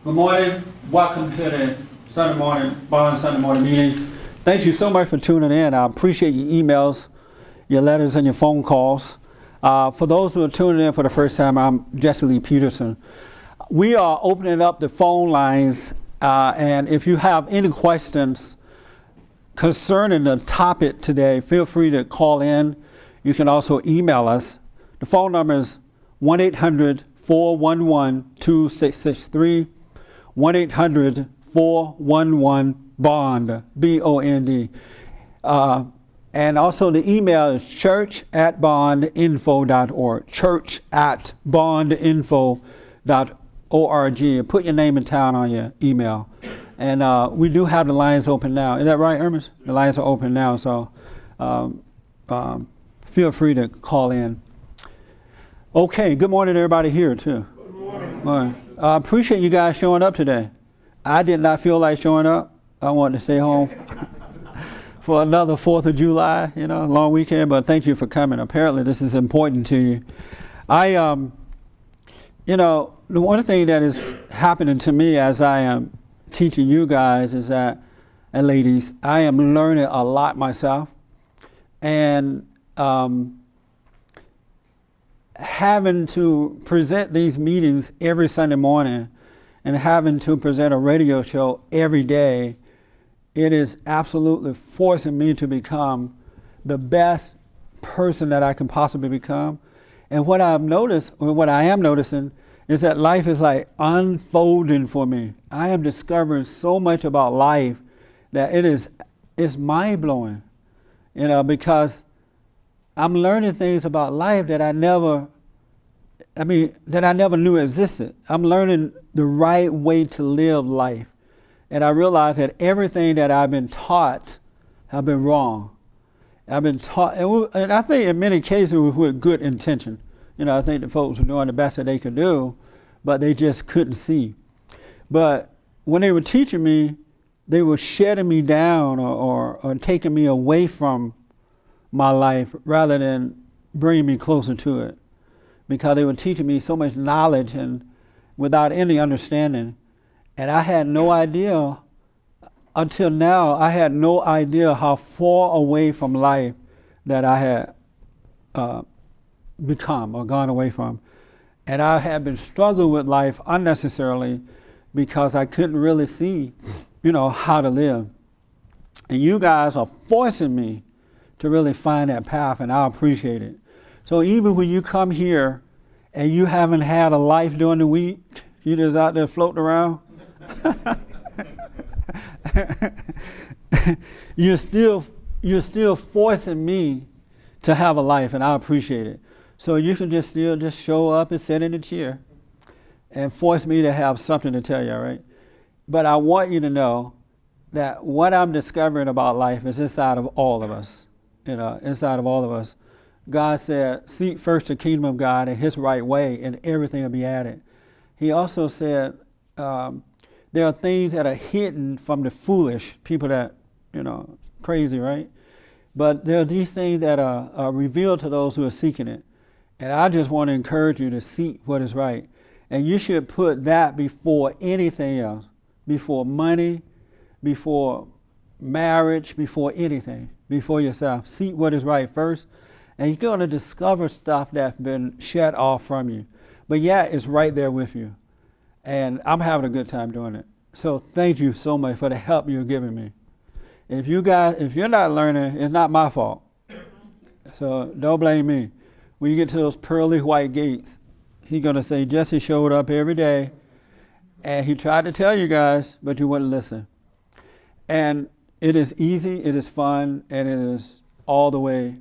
Good morning. Welcome to the Sunday morning meeting. Thank you so much for tuning in. I appreciate your emails, your letters, and your phone calls. For those who are tuning in for the first time, I'm Jesse Lee Peterson. We are opening up the phone lines, and if you have any questions concerning the topic today, feel free to call in. You can also email us. The phone number is 1-800-411-2663. 1-800-411-BOND, B-O-N-D. And also the email is church@bondinfo.org, church@bondinfo.org. Put your name and town on your email. And we do have the lines open now. Is that right, Ernest? The lines are open now, so feel free to call in. Okay, good morning to everybody here, too. Good morning. Morning. I appreciate you guys showing up today. I did not feel like showing up. I wanted to stay home for another 4th of July, long weekend, but thank you for coming. Apparently this is important to you. The one thing that is happening to me as I am teaching you guys is that, and ladies, I am learning a lot myself. And having to present these meetings every Sunday morning and having to present a radio show every day, it is absolutely forcing me to become the best person that I can possibly become. And what I've noticed, or what I am noticing, is that life is like unfolding for me. I am discovering so much about life that it's mind-blowing, because I'm learning things about life that I never knew existed. I'm learning the right way to live life. And I realize that everything that I've been taught have been wrong. I've been taught, and I think in many cases with good intention. I think the folks were doing the best that they could do, but they just couldn't see. But when they were teaching me, they were shutting me down or taking me away from my life rather than bringing me closer to it, because they were teaching me so much knowledge and without any understanding. And I had no idea, until now, I had no idea how far away from life that I had become or gone away from. And I had been struggling with life unnecessarily because I couldn't really see, how to live. And you guys are forcing me to really find that path, and I appreciate it. So even when you come here and you haven't had a life during the week, you just out there floating around, you're still forcing me to have a life, and I appreciate it. So you can still show up and sit in the chair and force me to have something to tell you, all right? But I want you to know that what I'm discovering about life is inside of all of us. Inside of all of us. God said, seek first the kingdom of God and his right way, and everything will be added. He also said, there are things that are hidden from the foolish, people that, crazy, right? But there are these things that are revealed to those who are seeking it. And I just want to encourage you to seek what is right. And you should put that before anything else, before money, before marriage, before anything, before yourself. Seek what is right first, and you're going to discover stuff that's been shut off from you. But yeah, it's right there with you. And I'm having a good time doing it. So thank you so much for the help you're giving me. If you're not learning, it's not my fault. So don't blame me. When you get to those pearly white gates, he's going to say, Jesse showed up every day, and he tried to tell you guys, but you wouldn't listen. And it is easy, it is fun, and it is all the way.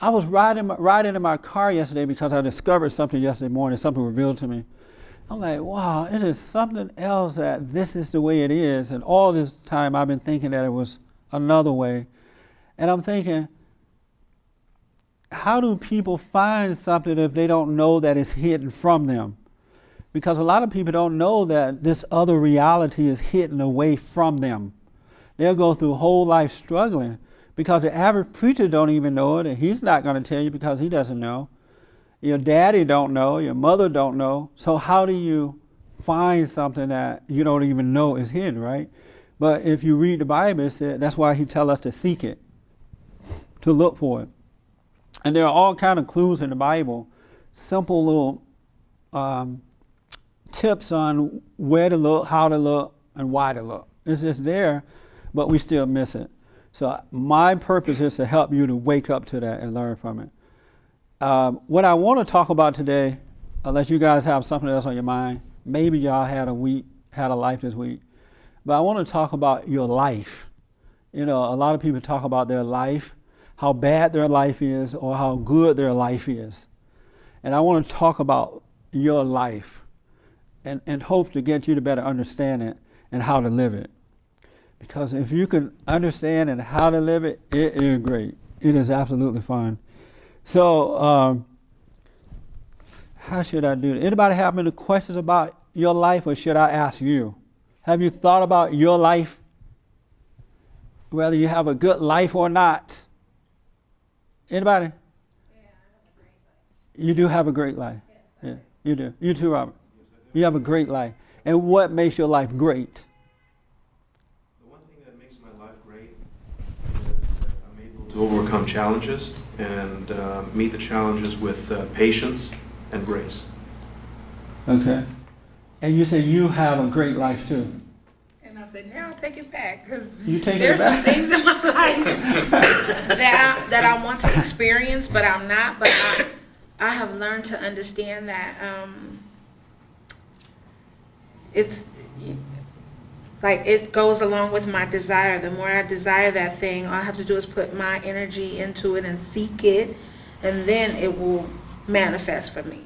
I was riding in my car yesterday because I discovered something yesterday morning, something revealed to me. I'm like, wow, it is something else that this is the way it is. And all this time I've been thinking that it was another way. And I'm thinking, how do people find something if they don't know that it's hidden from them? Because a lot of people don't know that this other reality is hidden away from them. They'll go through whole life struggling because the average preacher don't even know it, and he's not going to tell you because he doesn't know. Your daddy don't know, your mother don't know. So how do you find something that you don't even know is hidden, right? But if you read the Bible, it said that's why he tells us to seek it, to look for it. And there are all kind of clues in the Bible, simple little tips on where to look, how to look, and why to look. It's just there, but we still miss it. So my purpose is to help you to wake up to that and learn from it. What I want to talk about today, unless you guys have something else on your mind, maybe y'all had a life this week, but I want to talk about your life. You know, a lot of people talk about their life, how bad their life is or how good their life is. And I want to talk about your life and hope to get you to better understand it and how to live it. Because if you can understand and how to live it, it is great. It is absolutely fun. So, how should I do it? Anybody have any questions about your life, or should I ask you? Have you thought about your life? Whether you have a good life or not? Anybody? Yeah, I have a great life. You do have a great life. Yes, Yeah, you do. You too, Robert. You have a great life. And what makes your life great? The one thing that makes my life great is that I'm able to overcome challenges and meet the challenges with patience and grace. Okay. And you say you have a great life too. And I said, now I'll take it back, because You take there's it some back? things in my life that I want to experience, but I'm not. But I have learned to understand that it's like it goes along with my desire. The more I desire that thing, all I have to do is put my energy into it and seek it, and then it will manifest for me.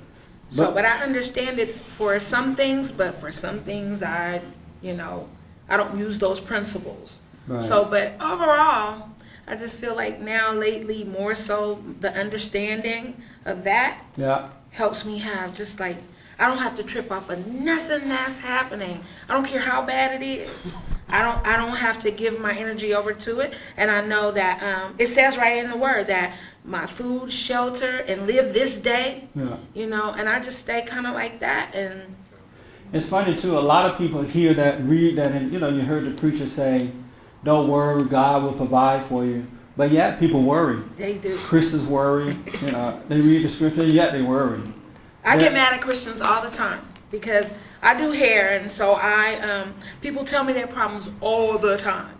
So, but I understand it for some things, but for some things I don't use those principles. Right. So, but overall, I just feel like now lately more so the understanding of that Yeah. helps me have just like, I don't have to trip off of nothing that's happening. I don't care how bad it is. I don't have to give my energy over to it. And I know that it says right in the word that my food, shelter, and live this day, Yeah. and I just stay kind of like that. And It's funny too, a lot of people hear that, read that, and you heard the preacher say, don't worry, God will provide for you. But yet people worry. they do. Christians worry, they read the scripture, yet they worry. I get mad at Christians all the time because I do hair, and so people tell me their problems all the time.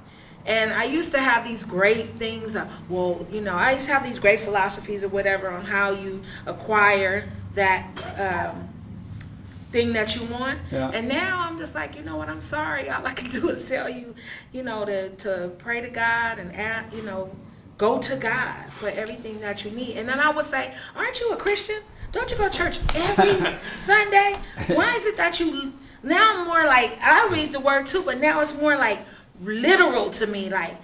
And I used to have these great things, I used to have these great philosophies or whatever on how you acquire that thing that you want. Yeah. And now I'm just like, you know what, I'm sorry. All I can do is tell you, to pray to God and ask, go to God for everything that you need. And then I would say, aren't you a Christian? Don't you go to church every Sunday? Why is it that you... Now I'm more like, I read the word too, but now it's more like literal to me. Like,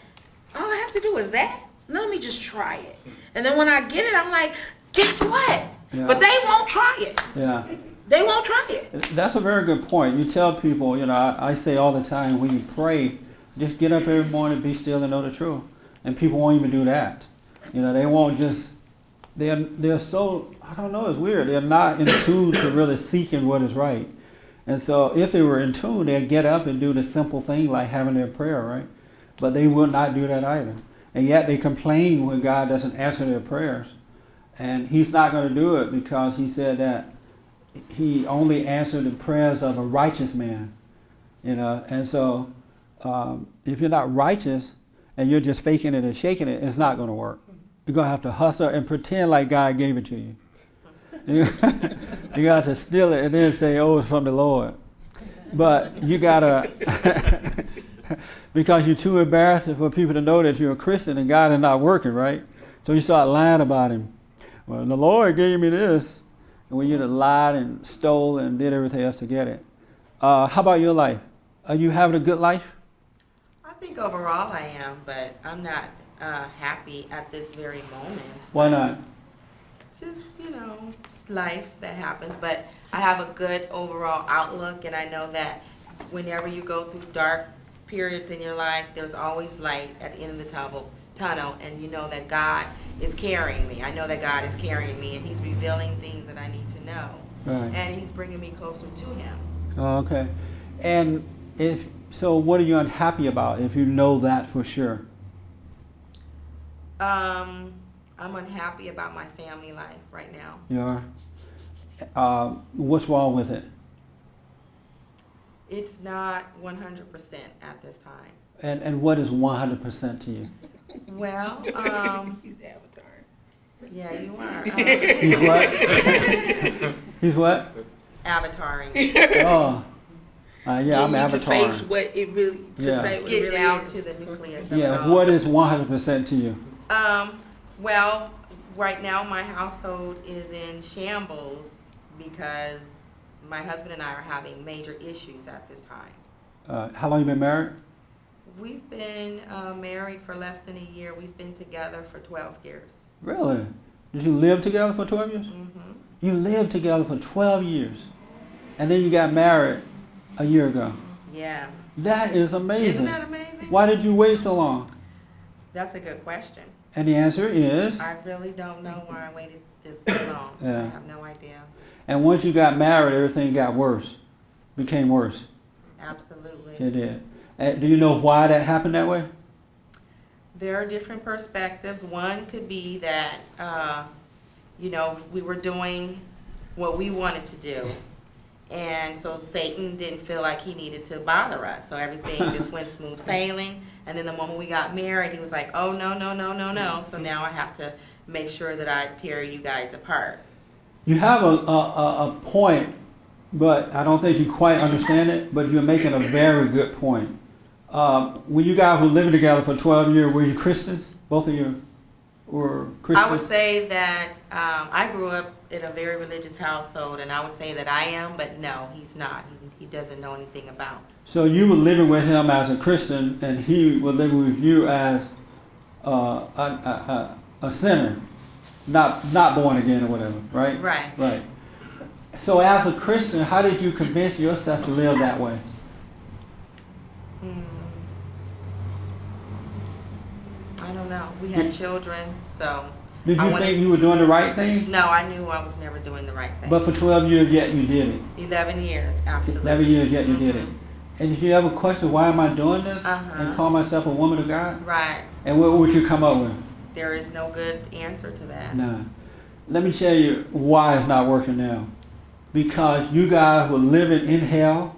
all I have to do is that? Let me just try it. And then when I get it, I'm like, guess what? Yeah. But they won't try it. Yeah. They won't try it. That's a very good point. You tell people, I say all the time, when you pray, just get up every morning, be still and know the truth. And people won't even do that. They won't just, they're so, I don't know, it's weird. They're not in tune to really seeking what is right. And so if they were in tune, they'd get up and do the simple thing like having their prayer, right? But they will not do that either. And yet they complain when God doesn't answer their prayers. And he's not going to do it because he said that he only answered the prayers of a righteous man. And so if you're not righteous and you're just faking it and shaking it, it's not going to work. You're going to have to hustle and pretend like God gave it to you. You got to steal it and then say, oh, it's from the Lord. But you got to, because you're too embarrassed for people to know that you're a Christian and God is not working, right? So you start lying about him. Well, the Lord gave me this. And when you lied and stole and did everything else to get it. How about your life? Are you having a good life? I think overall I am, but I'm not happy at this very moment. Why not? Just, it's life that happens, but I have a good overall outlook, and I know that whenever you go through dark periods in your life, there's always light at the end of the tunnel, and you know that God is carrying me. I know that God is carrying me, and he's revealing things that I need to know. Right. And he's bringing me closer to him. Oh, okay. And if so, what are you unhappy about if you know that for sure? I'm unhappy about my family life right now. You are. What's wrong with it? It's not 100% at this time. And what is 100% to you? Well, He's Avatar. yeah, you are. He's what? He's what? Avataring. Oh, yeah, I'm Getting you avatar. to face what it really, to Yeah. say what it Get really down is. to the nucleus of it Yeah. all. What is 100% to you? Well, right now my household is in shambles because my husband and I are having major issues at this time. How long you been married? We've been married for less than a year. We've been together for 12 years. Really? Did you live together for 12 years? Mm-hmm. You lived together for 12 years, and then you got married a year ago. Yeah. That is amazing. Isn't that amazing? Why did you wait so long? That's a good question. And the answer is, I really don't know why I waited this long. Yeah. I have no idea. and once you got married, everything got worse, became worse. Absolutely. It did. And do you know why that happened that way? There are different perspectives. One could be that, we were doing what we wanted to do. And so Satan didn't feel like he needed to bother us. So everything just went smooth sailing. And then the moment we got married, he was like, oh, no, no, no, no, no. So now I have to make sure that I tear you guys apart. You have a point, but I don't think you quite understand it, but you're making a very good point. When you guys were living together for 12 years, were you Christians? Both of you were Christians? I would say that I grew up in a very religious household, and I would say that I am, but no, he's not. He doesn't know anything about. So you were living with him as a Christian, and he was living with you as a sinner, not born again or whatever, right? Right. Right. So as a Christian, how did you convince yourself to live that way? I don't know. We had children, so. Did I you wanted think you were doing the right thing? No, I knew I was never doing the right thing. But for 12 years, yet you did it. 11 years, absolutely. 11 years, yet you did it. Mhm. And did you ever question, why am I doing this? Uh-huh. And call myself a woman of God? Right. And what would you come up with? There is no good answer to that. Nah. Let me tell you why it's not working now. Because you guys were living in hell.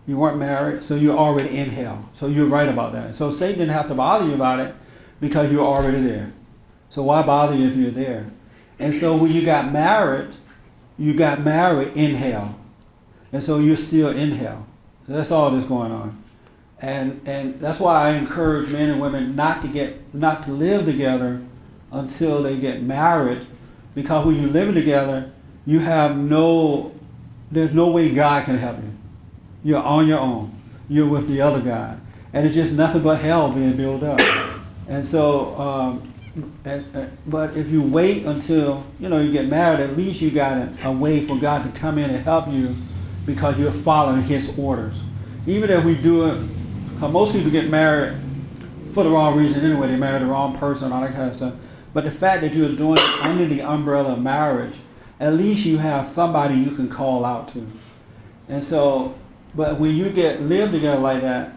You weren't married, so you're already in hell. So you're right about that. So Satan didn't have to bother you about it because you're already there. So why bother you if you're there? And so when you got married in hell. And so you're still in hell. That's all that's going on. And that's why I encourage men and women not to live together until they get married, because when you're living together, there's no way God can help you. You're on your own. You're with the other guy. And it's just nothing but hell being built up. And so, but if you wait until, you get married, at least you got a way for God to come in and help you because you're following His orders. Even if we do it, because most people get married for the wrong reason anyway. They marry the wrong person, all that kind of stuff. But the fact that you're doing it under the umbrella of marriage, at least you have somebody you can call out to. And so, but when you live together like that,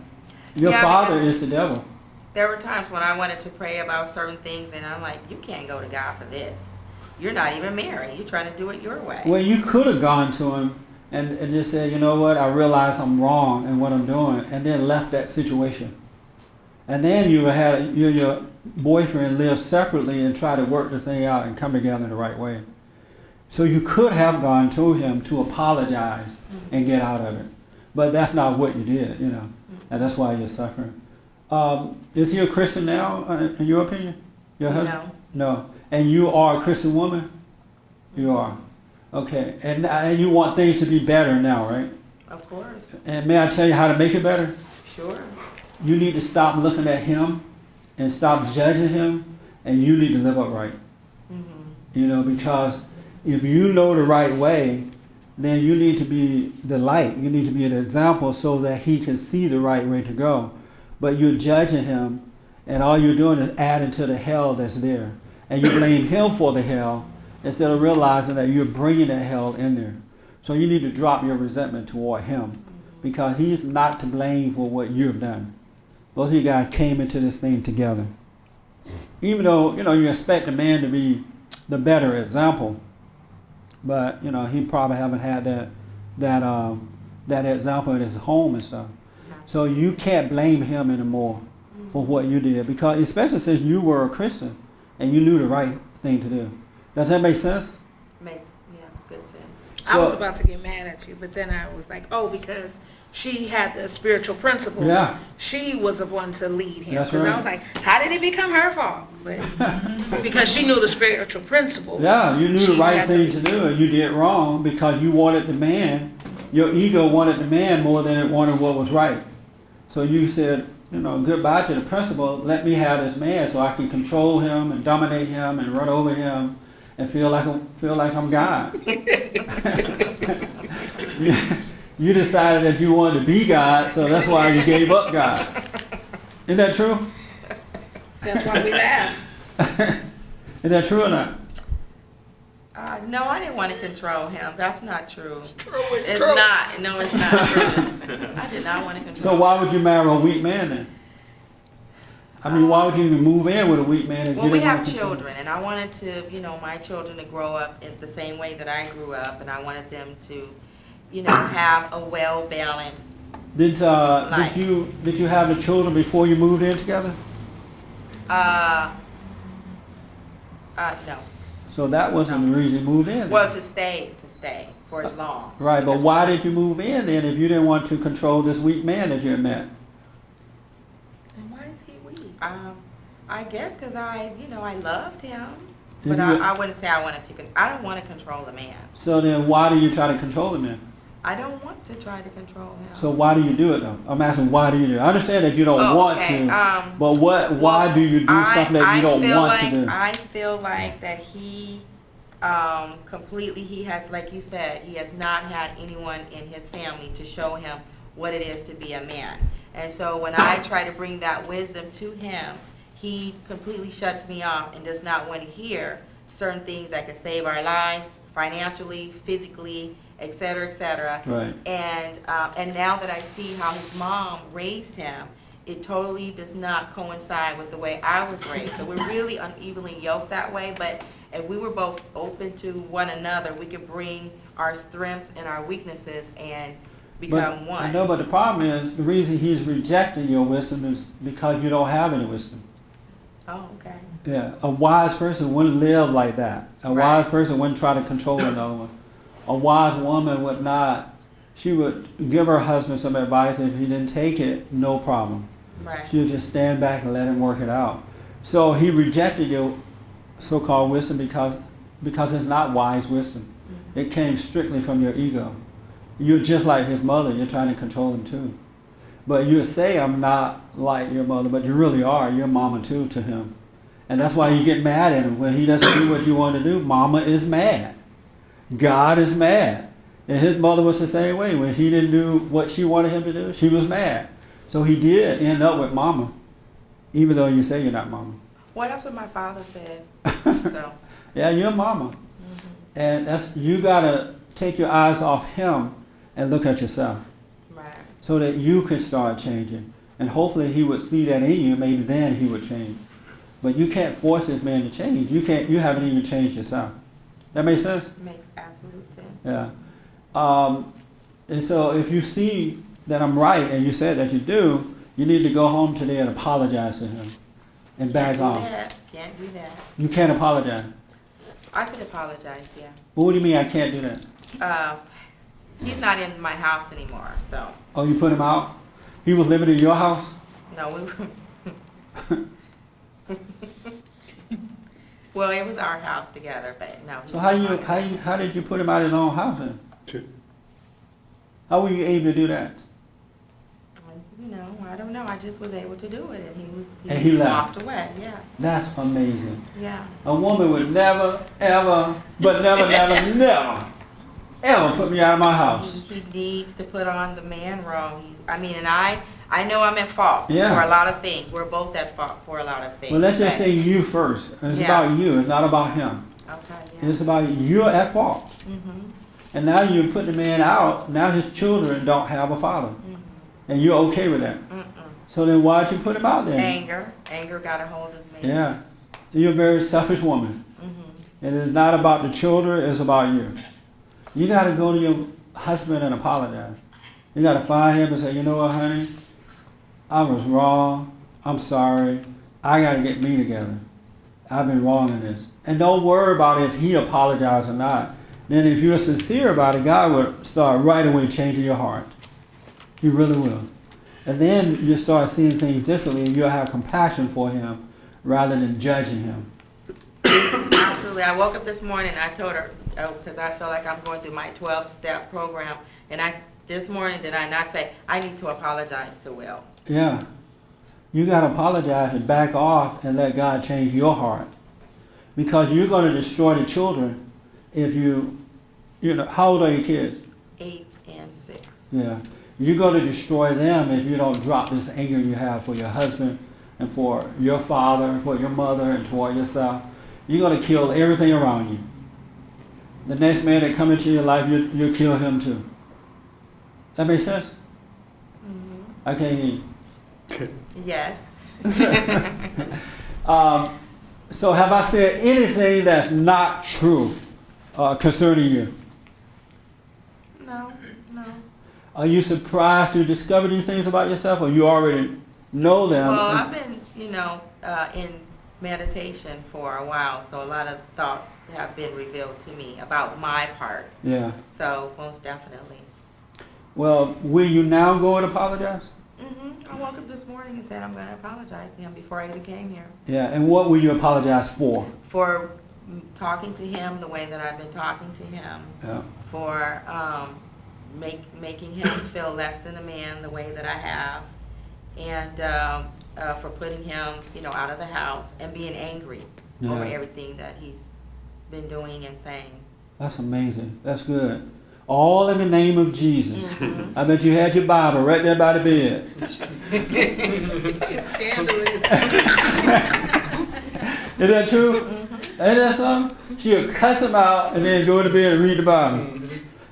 your father is the devil. There were times when I wanted to pray about certain things, and I'm like, you can't go to God for this. You're not even married. You're trying to do it your way. Well, you could have gone to him and just said, you know what, I realize I'm wrong in what I'm doing, and then left that situation. And then you and your boyfriend live separately and try to work this thing out and come together in the right way. So you could have gone to him to apologize and get out of it. But that's not what you did, and that's why you're suffering. Is he a Christian now, in your opinion? Your husband? No. And you are a Christian woman? You are. Okay. And you want things to be better now, right? Of course. And may I tell you how to make it better? Sure. You need to stop looking at him and stop judging him, and you need to live upright. Because if you know the right way, then you need to be the light. You need to be an example so that he can see the right way to go. But you're judging him, and all you're doing is adding to the hell that's there. And you blame him for the hell instead of realizing that you're bringing that hell in there. So you need to drop your resentment toward him because he's not to blame for what you've done. Both of you guys came into this thing together. Even though, you expect a man to be the better example, but, he probably haven't had that example in his home and stuff. So you can't blame him anymore for what you did because, especially since you were a Christian and you knew the right thing to do. Does that make sense? Makes, yeah, good sense. I was about to get mad at you, but then I was like, oh, because she had the spiritual principles. Yeah. She was the one to lead him. That's Because right. I was like, how did it become her fault? But because she knew the spiritual principles. Yeah, you knew the she right had thing to do and you did wrong because you wanted the man, your ego wanted the man more than it wanted what was right. So you said, goodbye to the principle, let me have this man so I can control him and dominate him and run over him and feel like I'm God. You decided that you wanted to be God, so that's why you gave up God. Isn't that true? That's why we laugh. Is that true or not? No, I didn't want to control him. That's not true. It's not. No, it's not true. I did not want to control So why would you marry a weak man then? I mean, why would you even move in with a weak man if Well, you we didn't have want to control? children, and I wanted to, my children to grow up in the same way that I grew up, and I wanted them to, have a well-balanced. Did Life. did you have the children before you moved in together? No. So that wasn't the reason you moved in. Well, to stay for as long. Right, but Because- why did you move in then if you didn't want to control this weak man that you had met? And why is he weak? I guess because I loved him, If but you- I wouldn't say I wanted to. I don't want to control a man. So then why do you try to control him then? I don't want to try to control him. So why do you do it though? I'm asking why do you do it? I understand that you don't Oh, want okay, to, but why do you do something that you don't want to do? I feel like that he completely, he has, like you said, he has not had anyone in his family to show him what it is to be a man. And so when I try to bring that wisdom to him, he completely shuts me off and does not want to hear certain things that could save our lives financially, physically, et cetera, et cetera. Right. And now that I see how his mom raised him, it totally does not coincide with the way I was raised. So we're really unevenly yoked that way. But if we were both open to one another, we could bring our strengths and our weaknesses and become one. I know, but the problem is the reason he's rejecting your wisdom is because you don't have any wisdom. Oh, okay. Yeah, a wise person wouldn't live like that. A Right. wise person wouldn't try to control another one. A wise woman would not. She would give her husband some advice. If he didn't take it, no problem. Right. She would just stand back and let him work it out. So he rejected your so-called wisdom because it's not wise wisdom. It came strictly from your ego. You're just like his mother. You're trying to control him too. But you say, I'm not like your mother, but you really are. You're mama too to him. And that's why you get mad at him. When he doesn't do what you want to do, mama is mad. God is mad. And his mother was the same way. When he didn't do what she wanted him to do, she was mad. So he did end up with mama, even though you say you're not mama. Well, that's what my father said. So. Yeah, you're mama. And you got to take your eyes off him and look at yourself. Right. So that you can start changing. And hopefully he would see that in you, maybe then he would change. But you can't force this man to change. You haven't even changed yourself. That makes sense? Makes absolute sense. Yeah. And so if you see that I'm right and you said that you do, you need to go home today and apologize to him and back off. Can't do that. You can't apologize. I could apologize, yeah. Well, what do you mean I can't do that? He's not in my house anymore, so. Oh, you put him out? He was living in your house? No, we were. Well, it was our house together, but no. he's So not mine. how did you put him out of his own house then? How were you able to do that? I don't know. I just was able to do it, and And he left. walked away. Yeah, That's amazing. yeah. A woman would never, ever, but never, never, never, ever put me out of my house. He needs to put on the man role. And I know I'm at fault Yeah. for a lot of things. We're both at fault for a lot of things. Well, let's just but- say you first. It's Yeah. about you. It's not about him. Okay. Yeah. It's about you're at fault. Mm-hmm. And now you put the man out, now his children don't have a father. And you're okay with that. So then why'd you put him out there? Anger got a hold of me. Yeah. You're a very selfish woman. And it's not about the children, it's about you. You got to go to your husband and apologize. You got to find him and say, you know what, honey? I was wrong. I'm sorry. I got to get me together. I've been wrong in this. And don't worry about if he apologizes or not. Then if you're sincere about it, God will start right away changing your heart. He really will. And then you start seeing things differently and you'll have compassion for him rather than judging him. Absolutely. I woke up this morning, I told her, because I feel like I'm going through my 12-step program, and this morning did I not say, I need to apologize to Will. Yeah. You got to apologize and back off and let God change your heart. Because you're going to destroy the children if you know, how old are your kids? 8 and 6. Yeah. You're going to destroy them if you don't drop this anger you have for your husband and for your father and for your mother and toward yourself. You're going to kill everything around you. The next man that comes into your life, you'll kill him too. That makes sense? I can't hear you. Yes. So have I said anything that's not true concerning you? No. Are you surprised to discover these things about yourself, or you already know them? Well, I've been, in meditation for a while, so a lot of thoughts have been revealed to me about my part. Yeah. So, most definitely. Well, will you now go and apologize? I woke up this morning and said I'm going to apologize to him before I even came here. Yeah, and what will you apologize for? For talking to him the way that I've been talking to him. Yeah. For making him feel less than a man the way that I have. And for putting him, out of the house and being angry over everything that he's been doing and saying. That's amazing. That's good. All in the name of Jesus. I bet you had your Bible right there by the bed. It's scandalous. Is that true? Ain't that something? She'll cuss him out and then go to bed and read the Bible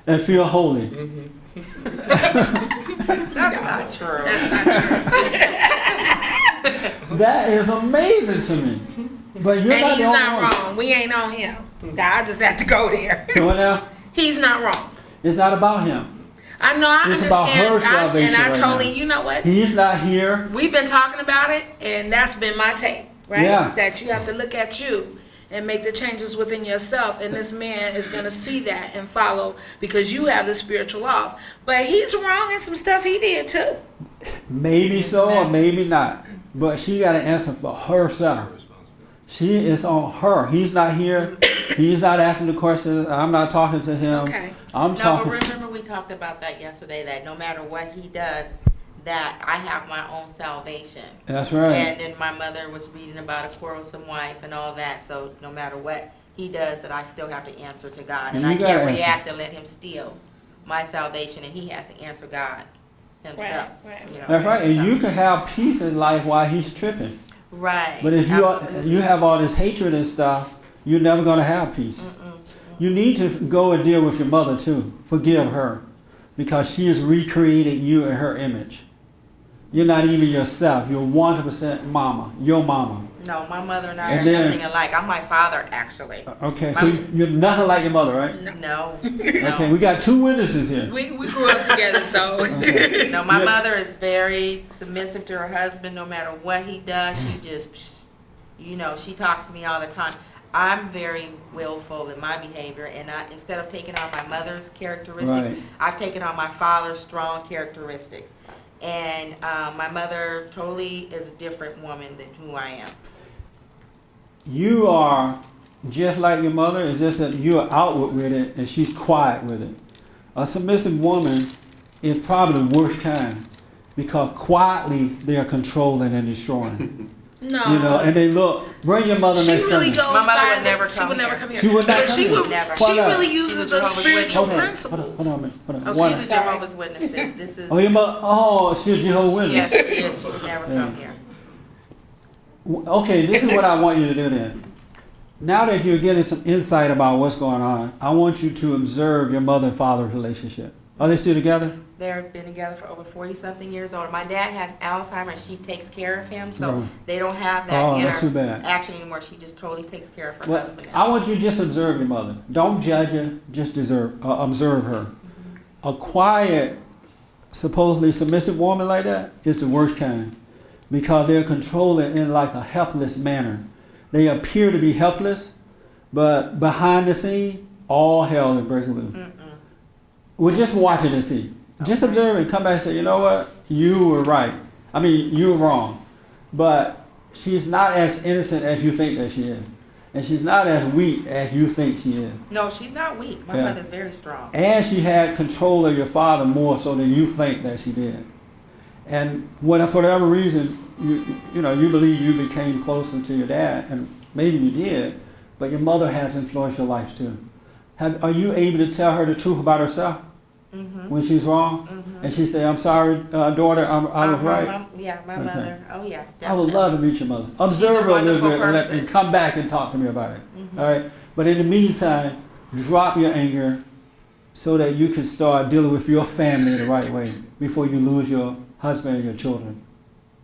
and feel holy. That's not true. That's not true. That is amazing to me. But you're And not he's the only not one. wrong. We ain't on him. I just have to go there. So what now? He's not wrong. It's not about him. I know, I It's about her understand. salvation And I right totally, now. you know what? He's not here. We've been talking about it, and that's been my take, right? Yeah. That you have to look at you and make the changes within yourself, and this man is going to see that and follow because you have the spiritual laws. But he's wrong in some stuff he did too. Maybe so or maybe not. But she got to answer for herself. She is on her. He's not here. He's not asking the questions. I'm not talking to him. Okay. I'm No, talking. but remember we talked about that yesterday, that no matter what he does, that I have my own salvation. That's right. And then my mother was reading about a quarrelsome wife and all that, so no matter what he does, that I still have to answer to God. And You I gotta can't answer. react and let him steal my salvation, and he has to answer God himself. Right. That's right. And so- you can have peace in life while he's tripping. Right. But if Absolutely. you have all this hatred and stuff, you're never going to have peace. You need to go and deal with your mother too. Forgive her. Because she has recreated you in her image. You're not even yourself. You're 100% mama. Your mama. No, my mother and I And are then- nothing alike. I'm my father, actually. Okay, so you're nothing like your mother, right? No. Okay, we got two witnesses here. We grew up together, so. Okay. No, my Yeah. mother is very submissive to her husband. No matter what he does, she just, she talks to me all the time. I'm very willful in my behavior, and instead of taking on my mother's characteristics, Right. I've taken on my father's strong characteristics. And my mother totally is a different woman than who I am. You are just like your mother, it's just that you're outward with it and she's quiet with it. A submissive woman is probably the worst kind because quietly they're controlling and destroying. No. And they look, bring your mother She next really Sunday. goes My mother by would never she come would never here. come here. She would not But come she here. would, Never. she Why not? really She's uses a the Jehovah's spiritual Witness. Hold on, principles. hold on a minute. Hold on. Oh, Why She's not? a Jehovah's Witness. This is. Oh, your mother, she's a Jehovah's Witness. Yes, she is. She would never come here. Okay, this is what I want you to do then. now that you're getting some insight about what's going on, I want you to observe your mother and father's relationship. Are they still together? They've been together for over 40-something years old. My dad has Alzheimer's. She takes care of him, so Right. they don't have that that's too bad. interaction anymore. She just totally takes care of her Well, husband. I want you to just observe your mother. Don't judge her, just observe her. A quiet, supposedly submissive woman like that is the worst kind, because they're controlling in like a helpless manner. They appear to be helpless, but behind the scene, all hell is breaking loose. Well, just watch it and see. Just observe it and come back and say, you know what? You were right. I mean, you were wrong. But she's not as innocent as you think that she is. And she's not as weak as you think she is. No, she's not weak. My mother's very strong. And she had control of your father more so than you think that she did. And for whatever reason, you believe you became closer to your dad, and maybe you did, but your mother has influenced your life too. Are you able to tell her the truth about herself when she's wrong? And she say, I'm sorry, daughter, I was right. My mother. Oh, yeah. Definitely. I would love to meet your mother. Observe her a little bit and come back and talk to me about it. All right? But in the meantime, drop your anger so that you can start dealing with your family the right way before you lose your husband and your children.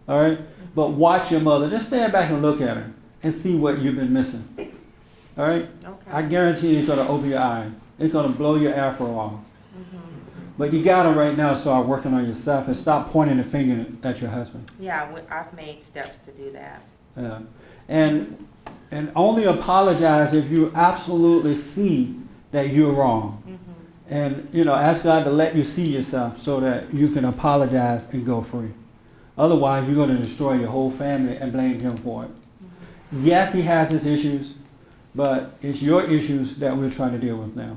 All right? But watch your mother. Just stand back and look at her and see what you've been missing. All right? Okay. I guarantee it's going to open your eye. It's going to blow your afro off. But you got to right now start working on yourself and stop pointing the finger at your husband. Yeah, I've made steps to do that. Yeah. And only apologize if you absolutely see that you're wrong. And, ask God to let you see yourself so that you can apologize and go free. Otherwise, you're going to destroy your whole family and blame him for it. Yes, he has his issues, but it's your issues that we're trying to deal with now.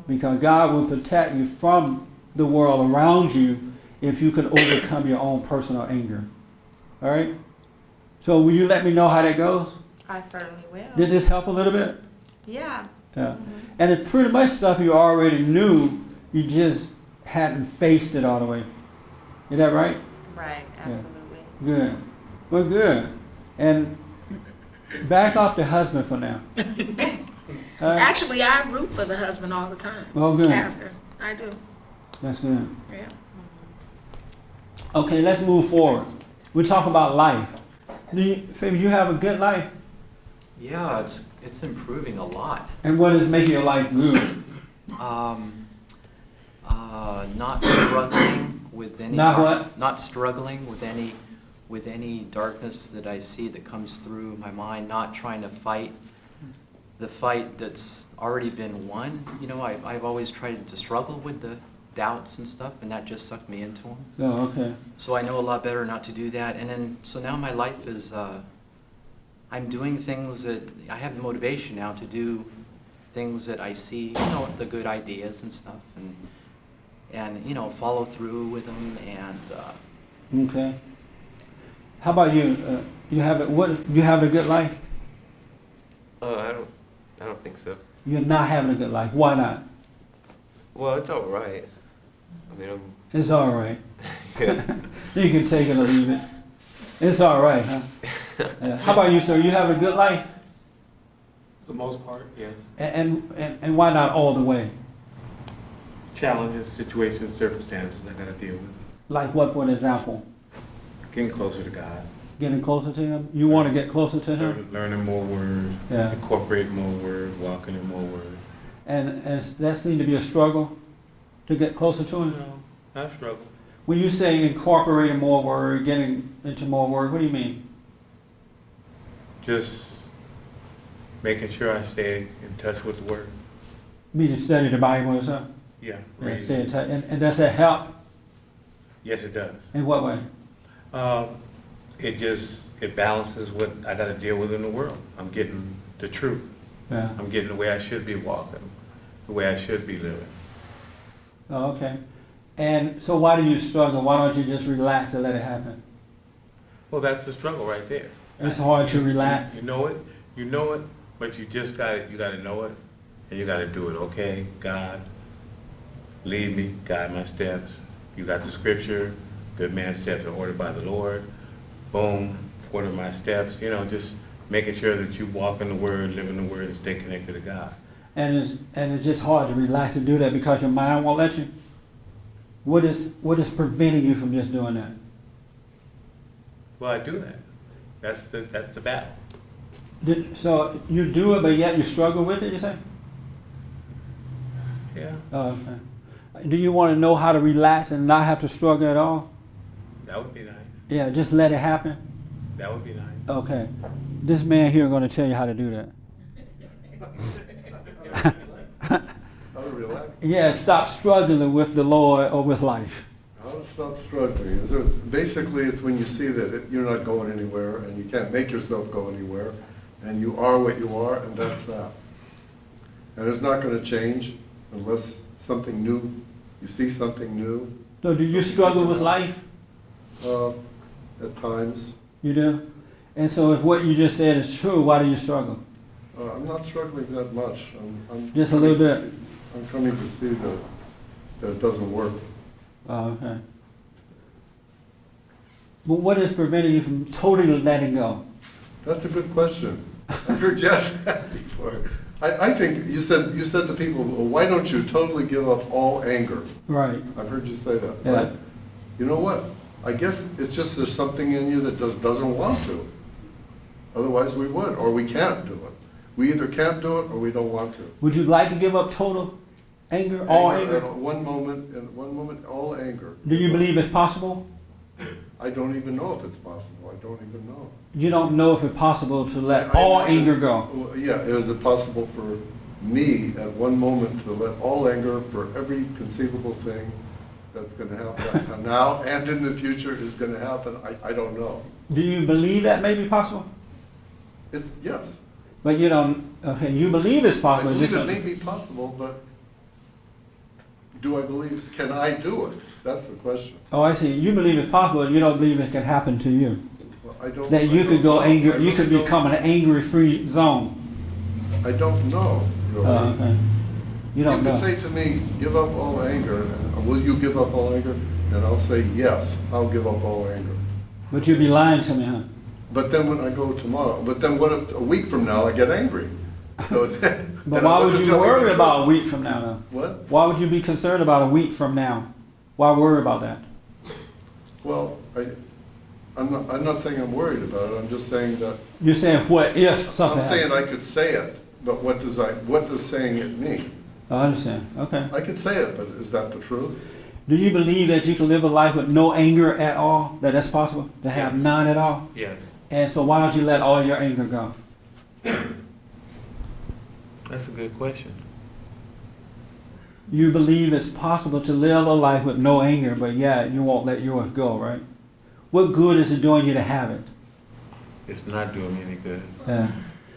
Because God will protect you from the world around you if you can overcome your own personal anger. All right? So will you let me know how that goes? I certainly will. Did this help a little bit? Yeah. Yeah. And it's pretty much stuff you already knew, you just hadn't faced it all the way. Is that right? Right, absolutely. Yeah. Good. Well, good. And back off the husband for now. Actually, I root for the husband all the time. Oh, good. Pastor, I do. That's good. Yeah. Okay, let's move forward. We're talking about life. Fabi, you have a good life? Yeah, it's improving a lot. And what is making your life good? Not struggling with any. Not what? Not struggling with any darkness that I see that comes through my mind. Not trying to fight the fight that's already been won. I've always tried to struggle with the doubts and stuff, and that just sucked me into them. Oh, okay. So I know a lot better not to do that. And then, so now my life is, I'm doing things that, I have the motivation now to do things that I see, the good ideas and stuff, and follow through with them, and... Okay. How about you? You have a good life? I don't think so. You're not having a good life. Why not? Well, it's all right. I mean, It's all right. yeah. You can take it or leave it. It's all right, huh? Yeah. How about you, sir? You have a good life? For the most part, yes. And why not all the way? Challenges, situations, circumstances I got to deal with. Like what, for an example? Getting closer to God. Getting closer to him? You want to get closer to him? Learning more words, Yeah. incorporating more words, walking in more words. And that seemed to be a struggle to get closer to him? No, not struggle. When you say incorporating more word, getting into more word, what do you mean? Just making sure I stay in touch with the Word. Meaning study the Bible or something? Yeah, Yeah, reading. stay in touch. And does that help? Yes, it does. In what way? It balances what I got to deal with in the world. I'm getting the truth. Yeah. I'm getting the way I should be walking, the way I should be living. Oh, okay. And so why do you struggle? Why don't you just relax and let it happen? Well, that's the struggle right there. It's hard to relax. You know it, but you just you got to know it, and you got to do it. Okay, God, lead me, guide my steps. You got the scripture, good man's steps are ordered by the Lord. Boom, order my steps. Just making sure that you walk in the Word, live in the Word, and stay connected to God. And it's just hard to relax and do that because your mind won't let you. What is preventing you from just doing that? Well, I do that. That's the battle. So you do it, but yet you struggle with it, you say? Yeah, Oh, okay. Do you want to know how to relax and not have to struggle at all? that would be nice. Yeah, just let it happen. That would be nice. Okay. This man here is going to tell you how to do that. How to relax? Yeah, stop struggling with the Lord or with life. How to stop struggling? Is it, basically, it's when you see that you're not going anywhere and you can't make yourself go anywhere, and you are what you are, and that's that. And it's not going to change unless something new, you see something new. So do you struggle with life? At times. You do? And so if what you just said is true, why do you struggle? I'm not struggling that much. I'm Just a little bit. I'm coming to see that it doesn't work. Oh, okay. But what is preventing you from totally letting go? That's a good question. I've heard you ask that before. I think you said to people, well, why don't you totally give up all anger? Right. I've heard you say that. Yeah. But you know what? I guess it's just there's something in you that doesn't want to. Otherwise we would, or we can't do it. We either can't do it or we don't want to. Would you like to give up total anger, all anger? At one moment, all anger. Do you believe it's possible? I don't even know if it's possible. I don't even know. You don't know if it's possible to let I all imagine- anger go. Well, yeah, is it possible for me at one moment to let all anger for every conceivable thing that's going to happen now and in the future is going to happen? I don't know. Do you believe that may be possible? Yes. But you don't, okay, you believe it's I possible. believe Just- it may be possible, but do I believe, can I do it? That's the question. Oh, I see. You believe it's possible, you don't believe it can happen to you. Well, I don't. That you I could don't go know. I angry, you really could don't- become an angry-free zone. I don't know, really. Okay. You don't You know. could say to me, give up all anger, and will you give up all anger? And I'll say, yes, I'll give up all anger. But you'd be lying to me, huh? But then when I go tomorrow, but then what if a week from now I get angry? So then, But then I why would wasn't you telling the worry truth. about a week from now, though? What? Why would you be concerned about a week from now? Why worry about that? Well, I'm not saying I'm worried about it, I'm just saying that, You're saying, what if something I'm saying happens? I could say it, but what does saying it mean? I understand. Okay. I could say it, but is that the truth? Do you believe that you can live a life with no anger at all? That that's possible? To have Yes. none at all? Yes, And so why don't you let all your anger go? that's a good question. You believe it's possible to live a life with no anger, but yeah, you won't let yours go, right? What good is it doing you to have it? It's not doing me any good. Yeah.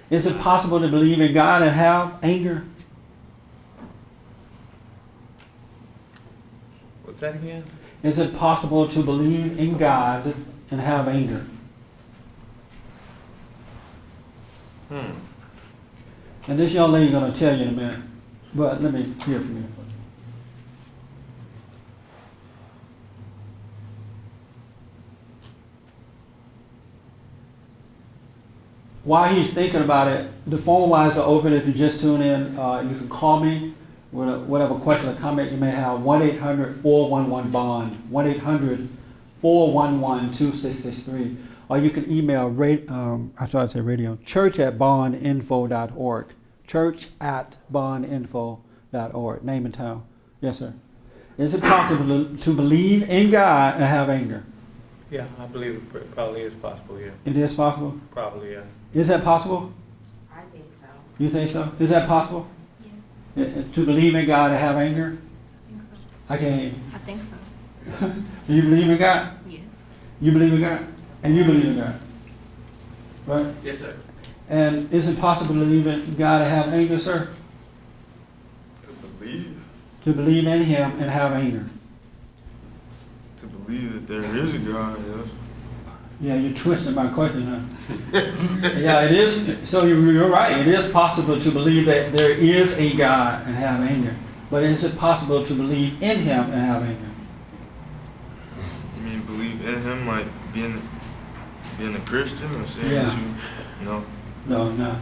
Is it possible to believe in God and have anger? What's that again? Is it possible to believe in God and have anger? And this young lady's going to tell you in a minute, but let me hear from you. While he's thinking about it, the phone lines are open. If you just tune in, you can call me with whatever question or comment you may have. 1-800-411-BOND, 1-800-411-2663. Or you can email, church@bondinfo.org, church@bondinfo.org, name and town. Yes, sir. Is it possible to believe in God and have anger? Yeah, I believe it probably is possible, yeah. It is possible? Probably, yeah. Is that possible? I think so. You think so? Is that possible? Yeah. To believe in God and have anger? I can't hear you. I think so. Do you believe in God? Yes. You believe in God? And you believe in God? Right? Yes, sir. And is it possible to believe in God and have anger, sir? To believe? To believe in Him and have anger. To believe that there is a God, yes. Yeah, you twisted my question, huh? Yeah, it is. So you're right. It is possible to believe that there is a God and have anger. But is it possible to believe in Him and have anger? You mean believe in Him, like being a Christian, or saying Yeah. that you know? No, no.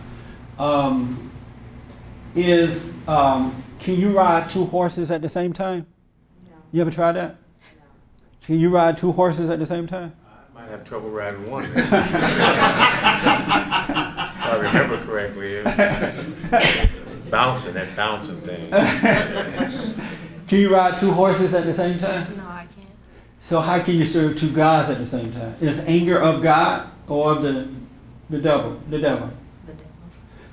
Can you ride two horses at the same time? No. You ever tried that? Can you ride two horses at the same time? I might have trouble riding one. If I remember correctly, it was that bouncing thing. Can you ride two horses at the same time? No, I can't. So how can you serve two gods at the same time? Is anger of God or of the devil? The devil. The devil.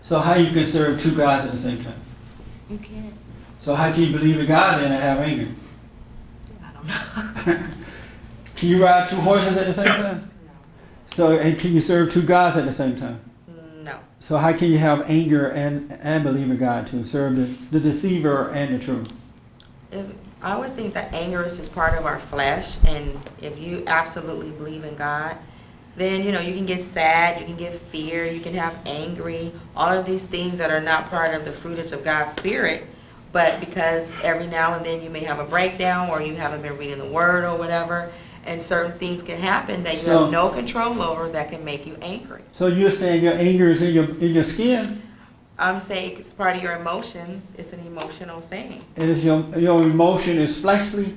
So how you can serve two gods at the same time? You can't. So how can you believe in God then and have anger? I don't know. Can you ride two horses at the same time? No. So and can you serve two gods at the same time? No. So how can you have anger and believe in God to serve the deceiver and the truth? I would think that anger is just part of our flesh, and if you absolutely believe in God, then you can get sad, you can get fear, you can have angry, all of these things that are not part of the fruitage of God's Spirit. But because every now and then you may have a breakdown, or you haven't been reading the Word or whatever, and certain things can happen that you have no control over that can make you angry. So you're saying your anger is in your skin? I'm saying it's part of your emotions. It's an emotional thing. And is your emotion is fleshly?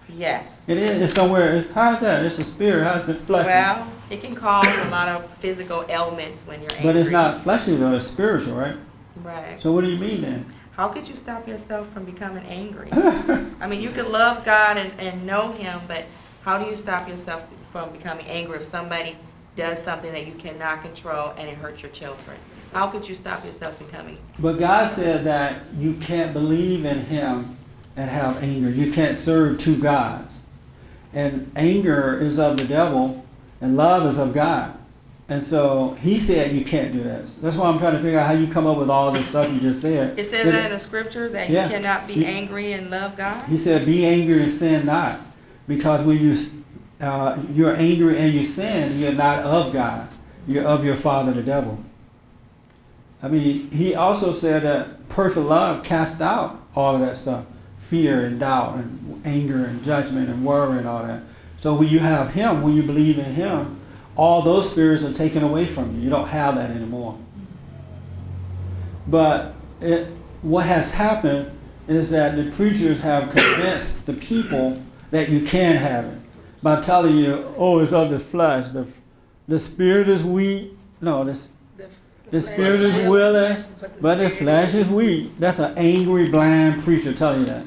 Yes. It is. It's somewhere. How's that? It's a spirit. How's it fleshly? Well, it can cause a lot of physical ailments when you're angry. But it's not fleshly though. It's spiritual, right? Right. So what do you mean then? How could you stop yourself from becoming angry? I mean, you could love God and know Him, but how do you stop yourself from becoming angry if somebody does something that you cannot control and it hurts your children? How could you stop yourself becoming? But God said that you can't believe in Him and have anger. You can't serve two gods. And anger is of the devil and love is of God. And so He said you can't do that. That's why I'm trying to figure out how you come up with all this stuff you just said. It says that in the scripture that you cannot be angry and love God? He said, be angry and sin not. Because when you're angry and you sin, you're not of God. You're of your father, the devil. I mean, He also said that perfect love casts out all of that stuff. Fear and doubt and anger and judgment and worry and all that. So when you have Him, when you believe in Him, all those spirits are taken away from you. You don't have that anymore. But what has happened is that the preachers have convinced the people that you can have it by telling you, oh, it's of the flesh. The spirit is weak. No, the spirit is willing, but the flesh is weak. That's an angry, blind preacher telling you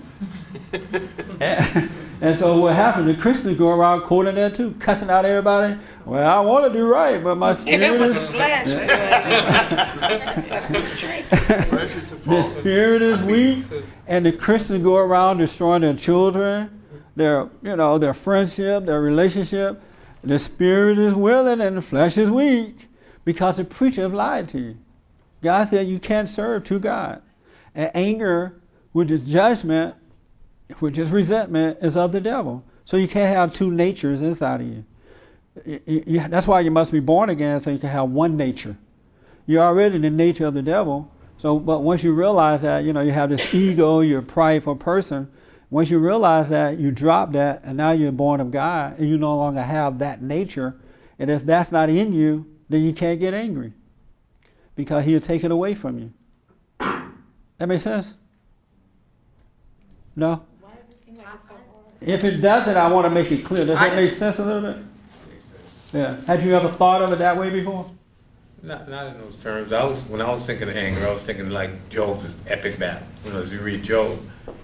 that. And so what happened, the Christians go around quoting that too, cussing out everybody. Well, I want to do right, but my spirit is... The spirit is weak, and the Christians go around destroying their children, their friendship, their relationship. The spirit is willing and the flesh is weak because the preacher have lied to you. God said you can't serve two gods. And anger, which is judgment, which is resentment, is of the devil. So you can't have two natures inside of you. That's why you must be born again, so you can have one nature. You're already in the nature of the devil. So, but once you realize that, you have this ego, you're a prideful person. Once you realize that, you drop that, and now you're born of God, and you no longer have that nature. And if that's not in you, then you can't get angry, because He'll take it away from you. That makes sense? No? If it doesn't, I want to make it clear. Does that make sense a little bit? Yeah. Had you ever thought of it that way before? Not in those terms. When I was thinking of anger, I was thinking like Job's epic battle. As you read Job,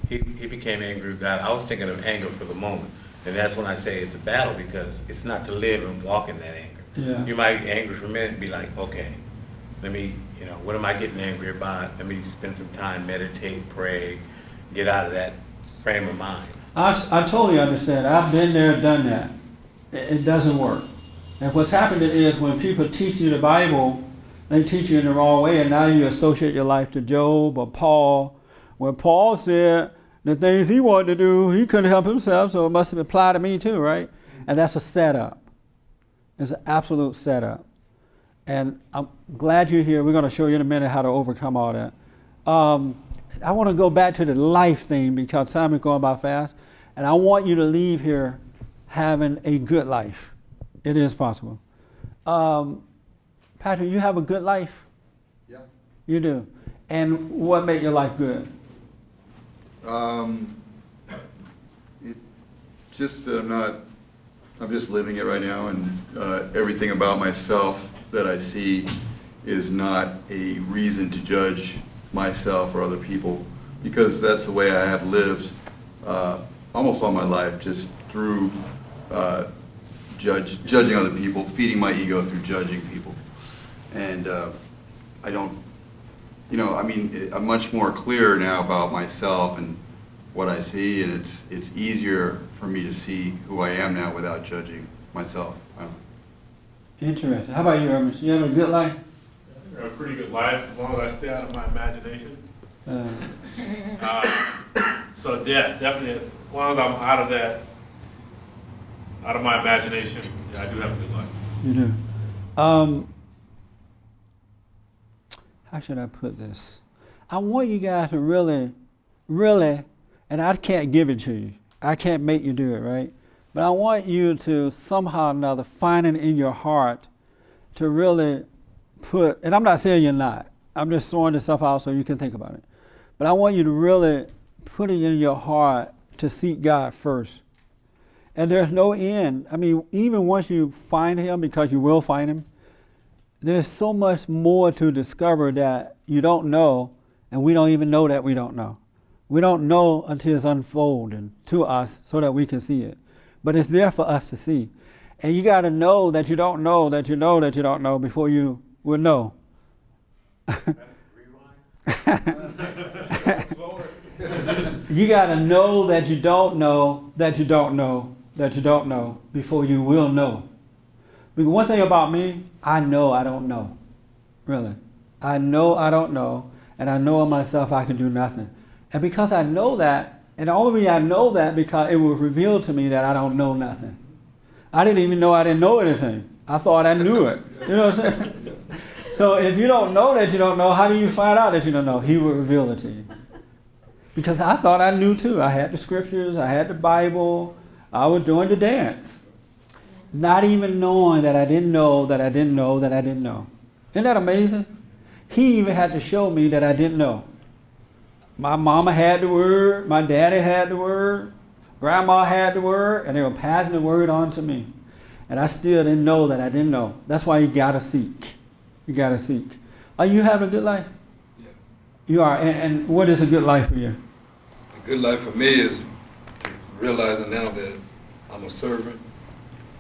he became angry with God. I was thinking of anger for the moment. And that's when I say it's a battle, because it's not to live and walk in that anger. Yeah. You might be angry for a minute and be like, okay, let me, what am I getting angry about? Let me spend some time, meditate, pray, get out of that frame of mind. I totally understand. I've been there, done that. It doesn't work. And what's happened is when people teach you the Bible, they teach you in the wrong way, and now you associate your life to Job or Paul. When Paul said the things he wanted to do, he couldn't help himself, so it must have applied to me too, right? And that's a setup. It's an absolute setup. And I'm glad you're here. We're going to show you in a minute how to overcome all that. I want to go back to the life thing, because time is going by fast. And I want you to leave here having a good life. It is possible. Patrick, you have a good life? Yeah. You do. And what made your life good? It, just that I'm just living it right now, and everything about myself that I see is not a reason to judge myself or other people, because that's the way I have lived almost all my life, just through judging other people, feeding my ego through judging people. And I don't, I mean, I'm much more clear now about myself and what I see, and it's easier for me to see who I am now without judging myself. Interesting. How about you, Ernest? You have a good life? A pretty good life, as long as I stay out of my imagination. So yeah, definitely, as long as I'm out of that, out of my imagination, yeah, I do have a good life. You do. How should I put this? I want you guys to really, and I can't give it to you. I can't make you do it, right? But I want you to somehow or another find it in your heart to really put, and I'm not saying you're not. I'm just throwing this stuff out so you can think about it. But I want you to really put it in your heart to seek God first. And there's no end. I mean, even once you find him, because you will find him, there's so much more to discover that you don't know, and we don't even know that we don't know. We don't know until it's unfolded to us so that we can see it. But it's there for us to see. And you got to know that you don't know that you know that you don't know before you will know. You got to know that you don't know that you don't know that you don't know before you will know. Because one thing about me, I know I don't know. Really. I know I don't know, and I know of myself I can do nothing. And because I know that, and the only reason I know that because it was revealed to me that I don't know nothing. I didn't even know I didn't know anything. I thought I knew it. You know what I'm saying? So if you don't know that you don't know, how do you find out that you don't know? He will reveal it to you. Because I thought I knew too. I had the scriptures, I had the Bible, I was doing the dance. Not even knowing that I didn't know, that I didn't know, that I didn't know. Isn't that amazing? He even had to show me that I didn't know. My mama had the word, my daddy had the word, grandma had the word, and they were passing the word on to me. And I still didn't know that I didn't know. That's why you gotta seek. You gotta seek. Are you having a good life? Yeah. You are. And what is a good life for you? A good life for me is realizing now that I'm a servant,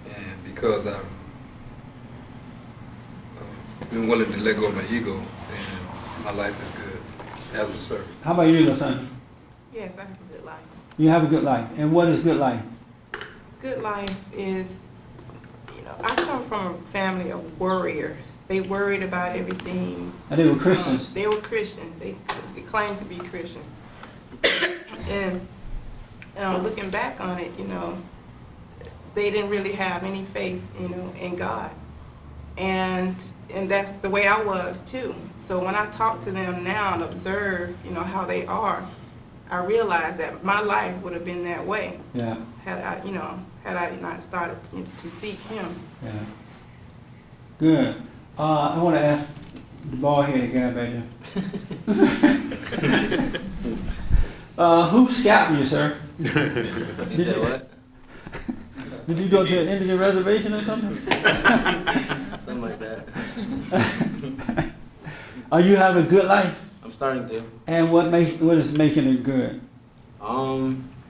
and because I've been willing to let go of my ego, and my life is good as a servant. How about you, Lasan? Yes, I have a good life. You have a good life. And what is good life? Good life is, I come from a family of warriors. They worried about everything. And they were Christians? They were Christians. They claimed to be Christians. And looking back on it, they didn't really have any faith, in God. And that's the way I was too. So when I talk to them now and observe, how they are, I realize that my life would have been that way. Yeah. Had I not started to seek Him. Yeah. Good. I want to ask the bald-headed guy back there. Who scalped you, sir? You said what? Did you go to an Indian reservation or something? Something like that. Are you having a good life? I'm starting to. And what is making it good?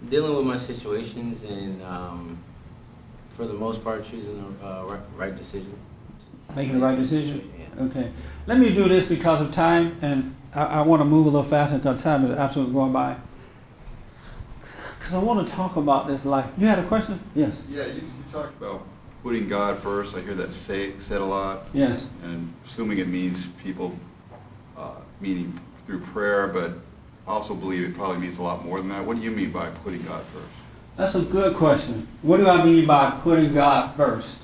Dealing with my situations and for the most part choosing the right decision. Making the right decision? Yeah. Okay. Let me do this because of time, and I want to move a little faster because time is absolutely going by. Because I want to talk about this life. You had a question? Yes. Yeah, you talked about putting God first. I hear that said a lot. Yes. And assuming it means people, meaning through prayer, but I also believe it probably means a lot more than that. What do you mean by putting God first? That's a good question. What do I mean by putting God first?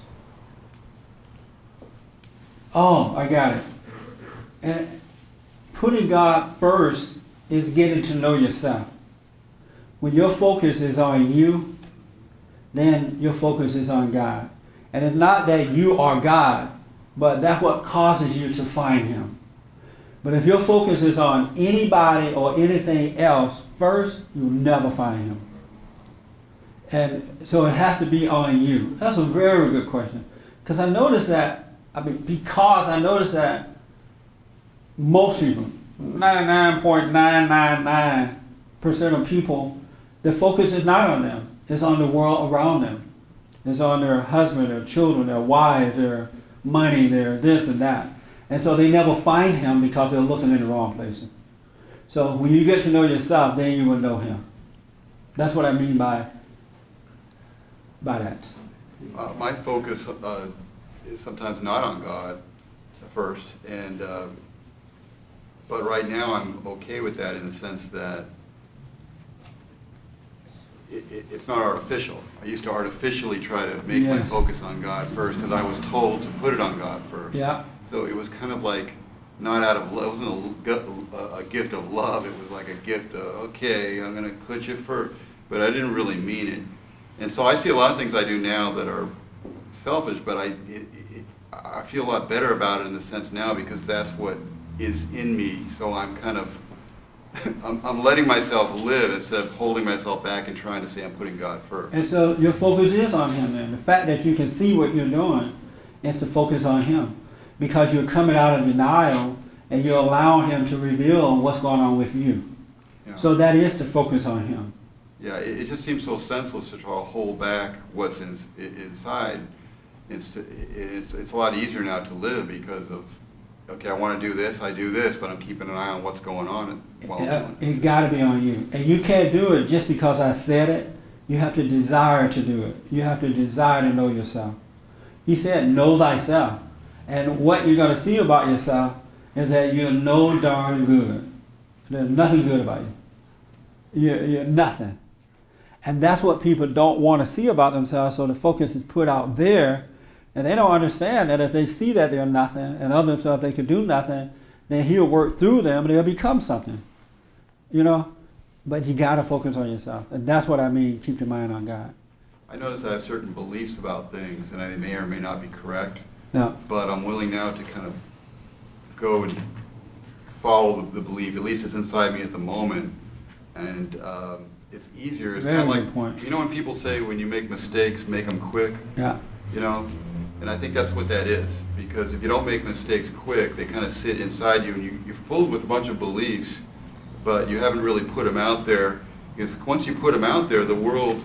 Oh, I got it. And putting God first is getting to know yourself. When your focus is on you, then your focus is on God. And it's not that you are God, but that's what causes you to find him. But if your focus is on anybody or anything else first, you'll never find him. And so it has to be on you. That's a very good question. Because I noticed that, most people, 99.999% of people, the focus is not on them. It's on the world around them. It's on their husband, their children, their wives, their money, their this and that. And so they never find him because they're looking in the wrong places. So when you get to know yourself, then you will know him. That's what I mean by that. My focus is sometimes not on God first, and but right now I'm okay with that in the sense that it's not artificial. I used to artificially try to make my focus on God first because I was told to put it on God first. Yeah. So it was kind of like not out of love. It wasn't a gift of love. It was like a gift of, okay, I'm going to put you first. But I didn't really mean it. And so I see a lot of things I do now that are selfish, but I feel a lot better about it in the sense now because that's what is in me. So I'm kind of, I'm letting myself live instead of holding myself back and trying to say I'm putting God first. And so your focus is on him then. The fact that you can see what you're doing is to focus on him. Because you're coming out of denial and you're allowing him to reveal what's going on with you. Yeah. So that is to focus on him. Yeah, it just seems so senseless to try to hold back what's inside. It's a lot easier now to live because of, okay, I want to do this, I do this, but I'm keeping an eye on what's going on while I'm doing it. It got to be on you. And you can't do it just because I said it. You have to desire to do it. You have to desire to know yourself. He said, know thyself. And what you're going to see about yourself is that you're no darn good. There's nothing good about you. You're nothing. And that's what people don't want to see about themselves, so the focus is put out there, and they don't understand that if they see that they're nothing and of themselves they can do nothing, then he'll work through them and they'll become something. You know? But you got to focus on yourself. And that's what I mean, keep your mind on God. I notice I have certain beliefs about things, and they may or may not be correct. Yeah. But I'm willing now to kind of go and follow the belief, at least it's inside me at the moment, and it's easier. It's kind of like, point. You know when people say when you make mistakes, make them quick? Yeah. You know? And I think that's what that is, because if you don't make mistakes quick, they kind of sit inside you, and you're full with a bunch of beliefs, but you haven't really put them out there, because once you put them out there, the world,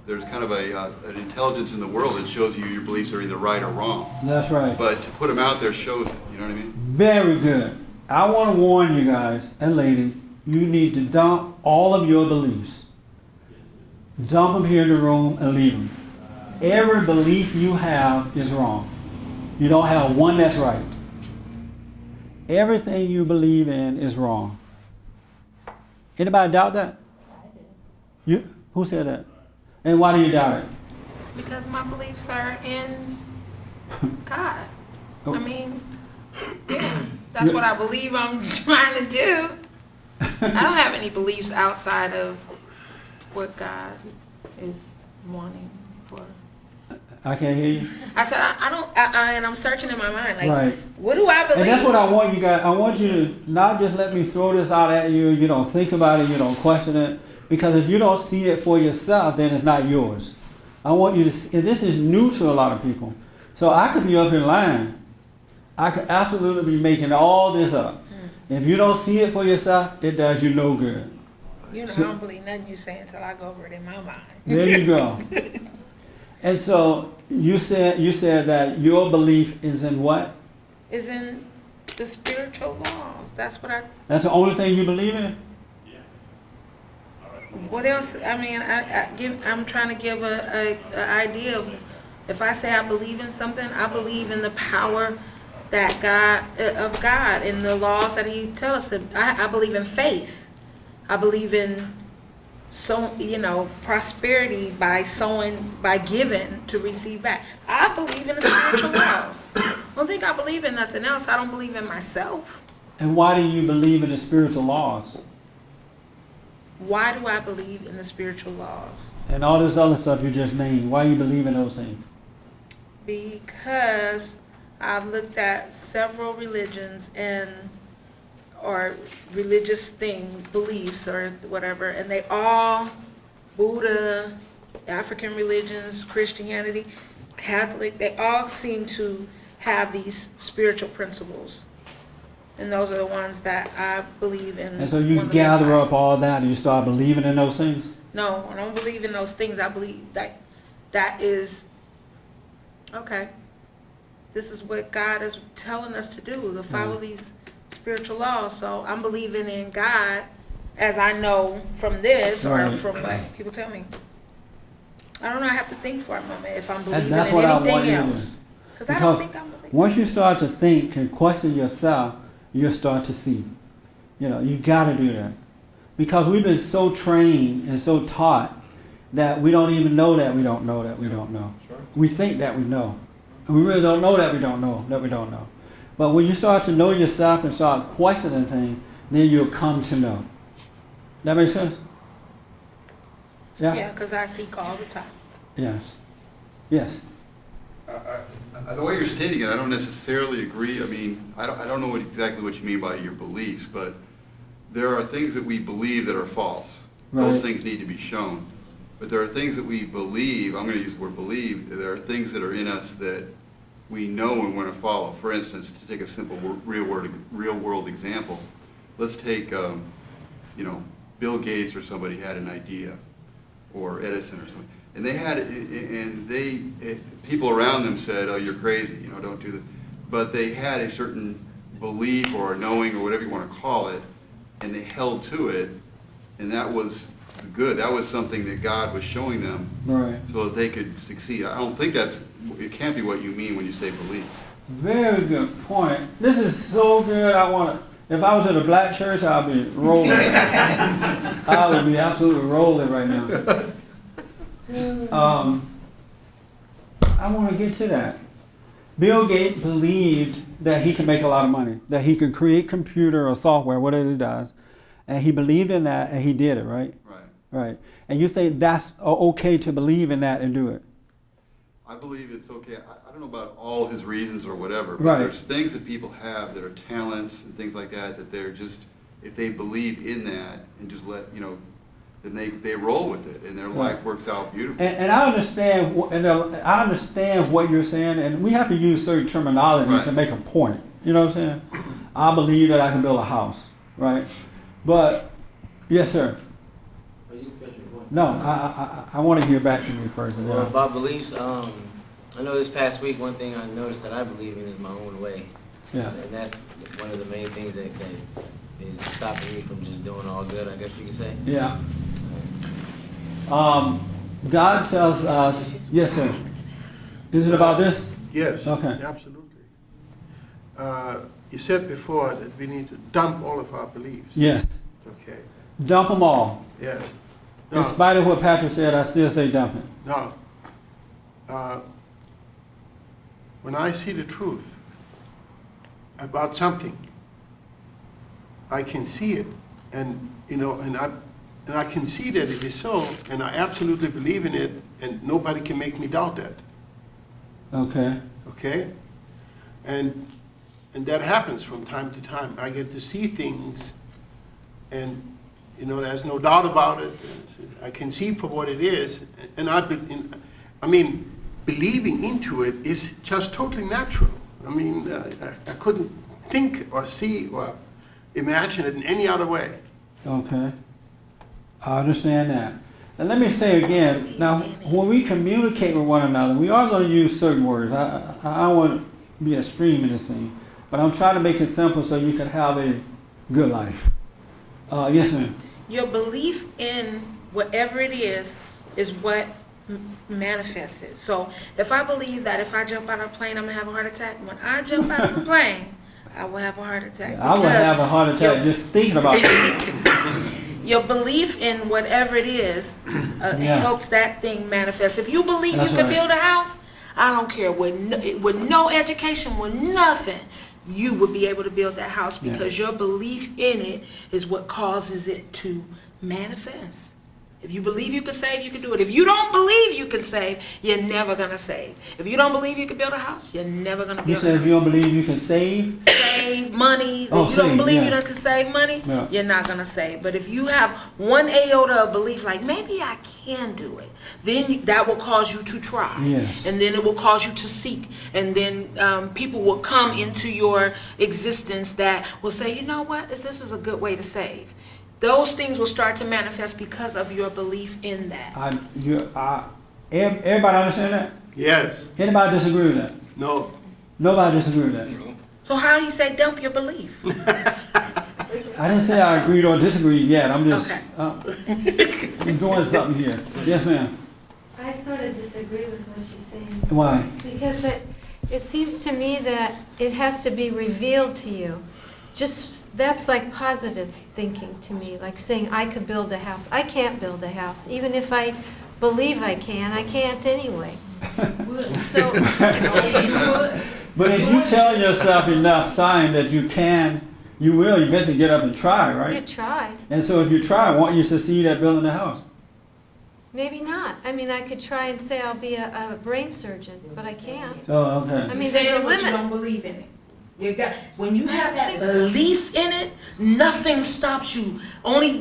there's kind of an intelligence in the world that shows you your beliefs are either right or wrong. That's right. But to put them out there shows it, you know what I mean? Very good. I want to warn you guys and ladies, you need to dump all of your beliefs. Dump them here in the room and leave them. Every belief you have is wrong. You don't have one that's right. Everything you believe in is wrong. Anybody doubt that? You? Who said that? And why do you doubt it? Because my beliefs are in God. I mean, yeah, that's what I believe I'm trying to do. I don't have any beliefs outside of what God is wanting for. I can't hear you. I said, and I'm searching in my mind, like, right. What do I believe? And that's what I want you guys, I want you to not just let me throw this out at you, you don't think about it, you don't question it, because if you don't see it for yourself, then it's not yours. I want you to see, this is new to a lot of people. So I could be up in line. I could absolutely be making all this up. If you don't see it for yourself, it does you no good. You know, I don't believe nothing you say until I go over it in my mind. There you go. And so you said that your belief is in what? Is in the spiritual laws. That's the only thing you believe in? What else? I mean, I'm trying to give an idea of, if I say I believe in something, I believe in the power that God and the laws that He tells us. I believe in faith. I believe in prosperity by sowing, by giving to receive back. I believe in the spiritual laws. I don't think I believe in nothing else. I don't believe in myself. And why do you believe in the spiritual laws? Why do I believe in the spiritual laws? And all this other stuff you just named, why do you believe in those things? Because I've looked at several religions or religious beliefs or whatever, and they all, Buddha, African religions, Christianity, Catholic, they all seem to have these spiritual principles. And those are the ones that I believe in. And so you gather up all that and you start believing in those things? No, I don't believe in those things. I believe that is, okay, this is what God is telling us to do, to follow these spiritual laws. So I'm believing in God as I know from this or from what people tell me. I don't know, I have to think for a moment if I'm believing in anything else. Because I don't think I'm believing. Once you start to think and question yourself, you'll start to see. You got to do that. Because we've been so trained and so taught that we don't even know that we don't know that we don't know. Sure. We think that we know. And we really don't know that we don't know that we don't know. But when you start to know yourself and start questioning things, then you'll come to know. That makes sense? Yeah, because I seek all the time. Yes. Yes. The way you're stating it, I don't necessarily agree. I mean, I don't know exactly what you mean by your beliefs, but there are things that we believe that are false. Right. Those things need to be shown. But there are things that we believe, I'm going to use the word believe, there are things that are in us that we know and want to follow. For instance, to take a simple real world example, let's take, Bill Gates or somebody had an idea, or Edison or something. And they had, people around them said, "Oh, you're crazy, don't do this." But they had a certain belief or a knowing or whatever you want to call it, and they held to it, and that was good. That was something that God was showing them, right, so that they could succeed. I don't think it can't be what you mean when you say beliefs. Very good point. This is so good. If I was at a black church, I'd be rolling. I would be absolutely rolling right now. I want to get to that. Bill Gates believed that he could make a lot of money, that he could create computer or software, whatever he does, and he believed in that, and he did it, right? Right. And you think that's okay to believe in that and do it? I believe it's okay. I don't know about all his reasons or whatever, but there's things that people have that are talents and things like that they're just, if they believe in that and just then they roll with it and their life works out beautifully. And I understand, what you're saying, and we have to use certain terminology to make a point. You know what I'm saying? I believe that I can build a house, right? But, yes, sir. No, I want to hear back from you first. Well, about beliefs, I know this past week one thing I noticed that I believe in is my own way. Yeah. And that's one of the main things that is stopping me from just doing all good, I guess you could say. Yeah. God tells us, yes, sir. Is it about this? Yes. Okay. Absolutely. You said before that we need to dump all of our beliefs. Yes. Okay. Dump them all. Yes. No. In spite of what Patrick said, I still say dump it. No. When I see the truth about something, I can see it, and I can see that it is so, and I absolutely believe in it, and nobody can make me doubt that. Okay. Okay. And that happens from time to time. I get to see things, and there's no doubt about it. I can see for what it is, and believing into it is just totally natural. I couldn't think or see or imagine it in any other way. Okay. I understand that. And let me say again, now when we communicate with one another, we are going to use certain words. I don't want to be extreme in this thing, but I'm trying to make it simple so you can have a good life. Yes, ma'am. Your belief in whatever it is what manifests it. So if I believe that if I jump out of a plane, I'm going to have a heart attack, when I jump out of a plane, I will have a heart attack. I will have a heart attack just thinking about it. Your belief in whatever it is helps that thing manifest. If you believe you can build a house, I don't care, with no education, with nothing, you would be able to build that house because your belief in it is what causes it to manifest. If you believe you can save, you can do it. If you don't believe you can save, you're never going to save. If you don't believe you can build a house, you're never going to You build said a if house. you don't believe you can save? Save money. Oh, If you don't save, believe yeah. you can save money, Yeah. you're not going to save. But if you have one iota of belief, like maybe I can do it, then that will cause you to try. Yes. And then it will cause you to seek. And then people will come into your existence that will say, you know what, this is a good way to save. Those things will start to manifest because of your belief in that. Everybody understand that? Yes. Anybody disagree with that? No. Nobody disagree with that? So how do you say dump your belief? I didn't say I agreed or disagreed yet. I'm just Okay. I'm doing something here. Yes, ma'am. I sort of disagree with what she's saying. Why? Because it seems to me that it has to be revealed to you. That's like positive thinking to me, like saying I could build a house. I can't build a house. Even if I believe I can't anyway. So, But if you tell yourself enough sign that you can, you will eventually get up and try, right? you try. And so if you try, won't you succeed at building a house? Maybe not. I mean, I could try and say I'll be a brain surgeon, but I can't. Oh, okay. I mean, there's a But you limit. don't believe in it. When you have that belief in it, nothing stops you. Only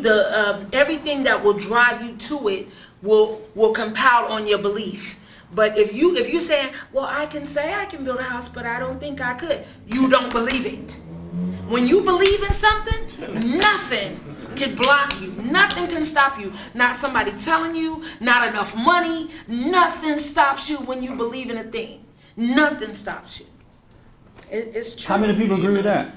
everything that will drive you to it will compound on your belief. But if you're saying, well, I can say I can build a house, but I don't think I could, you don't believe it. When you believe in something, nothing can block you. Nothing can stop you. Not somebody telling you, not enough money. Nothing stops you when you believe in a thing. Nothing stops you. It's true. How many people agree with that?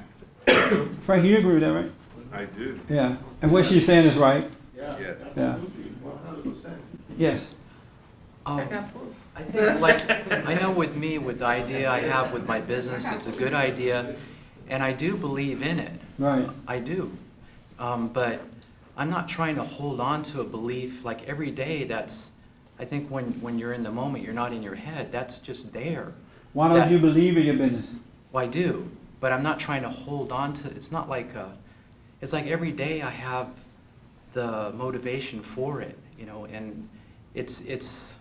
Frank, you agree with that, right? I do. Yeah. And what she's saying is right. Yes. Yeah. Yes. I got proof. I think, like, I know with me, with the idea I have with my business, it's a good idea, and I do believe in it. Right. I do. But I'm not trying to hold on to a belief, like every day I think when you're in the moment, you're not in your head, that's just there. Why don't you believe in your business? Well, I do, but I'm not trying to hold on to, it's not like, it's like every day I have the motivation for it, and it's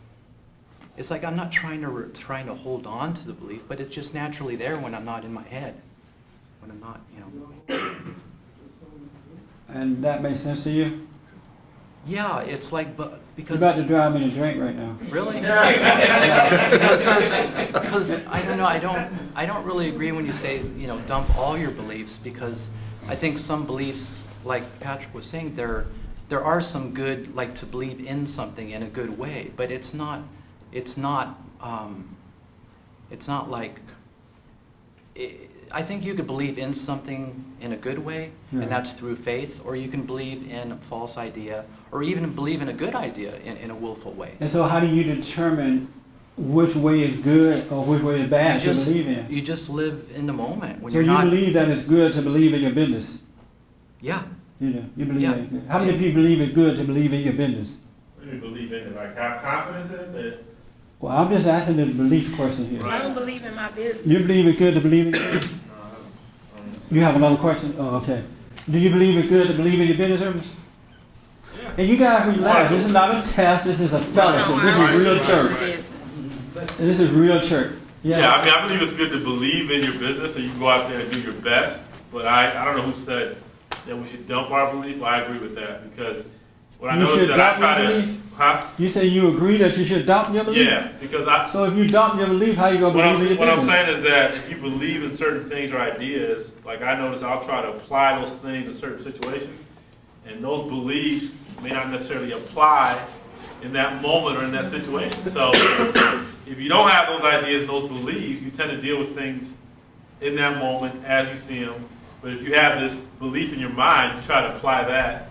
like I'm not trying to hold on to the belief, but it's just naturally there when I'm not in my head, when I'm not, And that makes sense to you? Yeah, it's like, because... You're about to drive me to drink right now. Really? Because I don't know, I don't really agree when you say, dump all your beliefs, because I think some beliefs, like Patrick was saying, there are some good, like to believe in something in a good way, but it's not like, I think you could believe in something in a good way, Yeah. and that's through faith, or you can believe in a false idea, or even believe in a good idea in a willful way. And so how do you determine which way is good or which way is bad to believe in? You just live in the moment. When So you're you not, believe that it's good to believe in your business? Yeah. You do. You believe Yeah. that. How many people believe it's good to believe in your business? What do you believe in it? Like have confidence in it? Well, I'm just asking the belief question here. I don't believe in my business. You believe it's good to believe in your business? You have another question? Oh, okay. Do you believe it's good to believe in your business, Ernest? Yeah. And you gotta relax. This is not a test. This is a fellowship. This is real church. This is real church. Yes. Yeah, I mean, I believe it's good to believe in your business and you can go out there and do your best. But I don't know who said that we should dump our belief. I agree with that because what I You know is should that I dump try your to, belief? huh? You say you agree that you should dump your belief? Yeah, because I. So if you dump your belief, how you gonna believe in your What I'm business? saying is that if you believe in certain things or ideas, like I notice, I'll try to apply those things in certain situations, and those beliefs may not necessarily apply in that moment or in that situation. So if you don't have those ideas and those beliefs, you tend to deal with things in that moment as you see them. But if you have this belief in your mind, you try to apply that,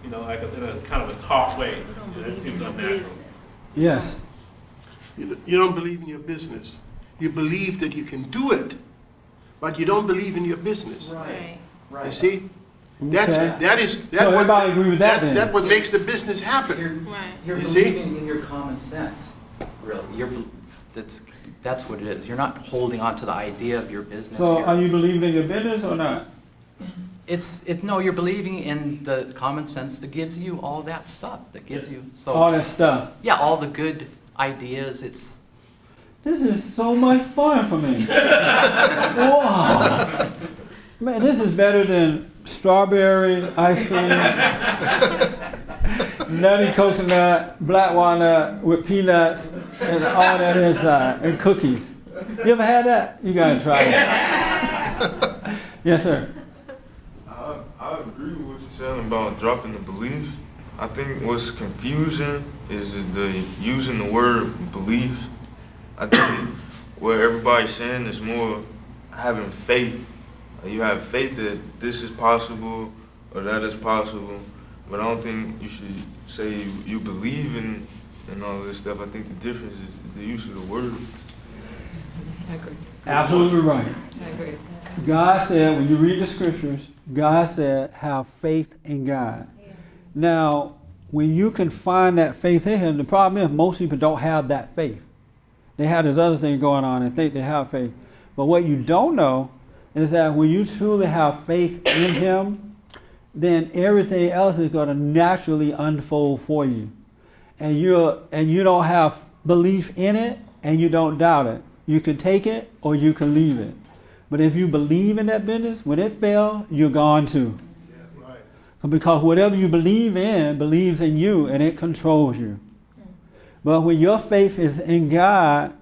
like in a kind of a talk way. That seems unnatural. Yes. You don't believe in your business. You believe that you can do it, but you don't believe in your business. Right. You see? Okay. That is So everybody agree with that then? That's what makes the business happen. You're You see? believing in your common sense, really. That's what it is. You're not holding on to the idea of your business. So You're- are you believing in your business or not? No, you're believing in the common sense that gives you all that stuff, that gives you, so. All that stuff. Yeah, all the good ideas, This is so much fun for me. Wow. Man, this is better than strawberry ice cream, nutty coconut, black walnut with peanuts, and all that inside, and cookies. You ever had that? You gotta try it. Yes, sir. I agree with what you're saying about dropping the belief. I think what's confusing is the using the word belief. I think what everybody's saying is more having faith. You have faith that this is possible or that is possible, but I don't think you should say you believe in all this stuff. I think the difference is the use of the word. I agree. Absolutely right. I agree. God said, when you read the scriptures, God said, have faith in God. Now, when you can find that faith in Him, the problem is most people don't have that faith. They have this other thing going on and think they have faith. But what you don't know is that when you truly have faith in Him, then everything else is going to naturally unfold for you. And you don't have belief in it and you don't doubt it. You can take it or you can leave it. But if you believe in that business, when it fails, you're gone too. Yeah, right. Because whatever you believe in believes in you and it controls you. But when your faith is in God,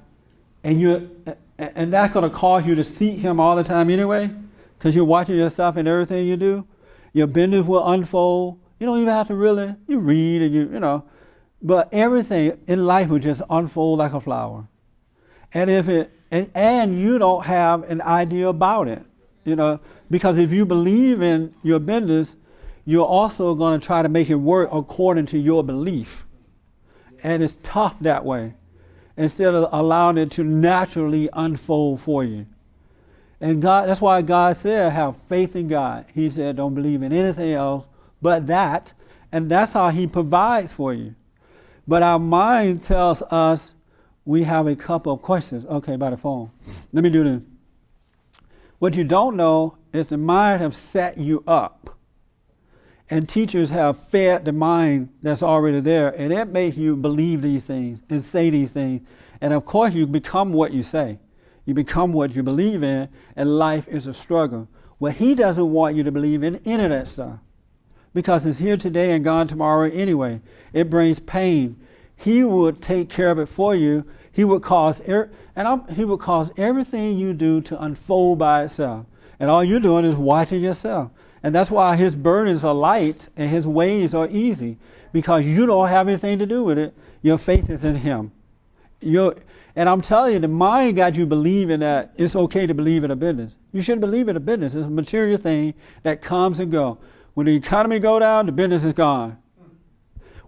and that's going to cause you to seek Him all the time anyway, because you're watching yourself in everything you do, your business will unfold. You don't even have to you read and you know, but everything in life will just unfold like a flower. And and you don't have an idea about it, you know, because if you believe in your business, you're also going to try to make it work according to your belief. And it's tough that way, instead of allowing it to naturally unfold for you. And God, that's why God said, have faith in God. He said, don't believe in anything else but that. And that's how He provides for you. But our mind tells us we have a couple of questions. Okay, by the phone. Let me do this. What you don't know is the mind has set you up. And teachers have fed the mind that's already there, and it makes you believe these things and say these things. And of course, you become what you say. You become what you believe in, and life is a struggle. Well, He doesn't want you to believe in any of that stuff, because it's here today and gone tomorrow anyway. It brings pain. He would take care of it for you. He would cause everything you do to unfold by itself. And all you're doing is watching yourself. And that's why His burdens are light and His ways are easy, because you don't have anything to do with it. Your faith is in Him. And I'm telling you, the mind got you believing that it's okay to believe in a business. You shouldn't believe in a business. It's a material thing that comes and goes. When the economy go down, the business is gone.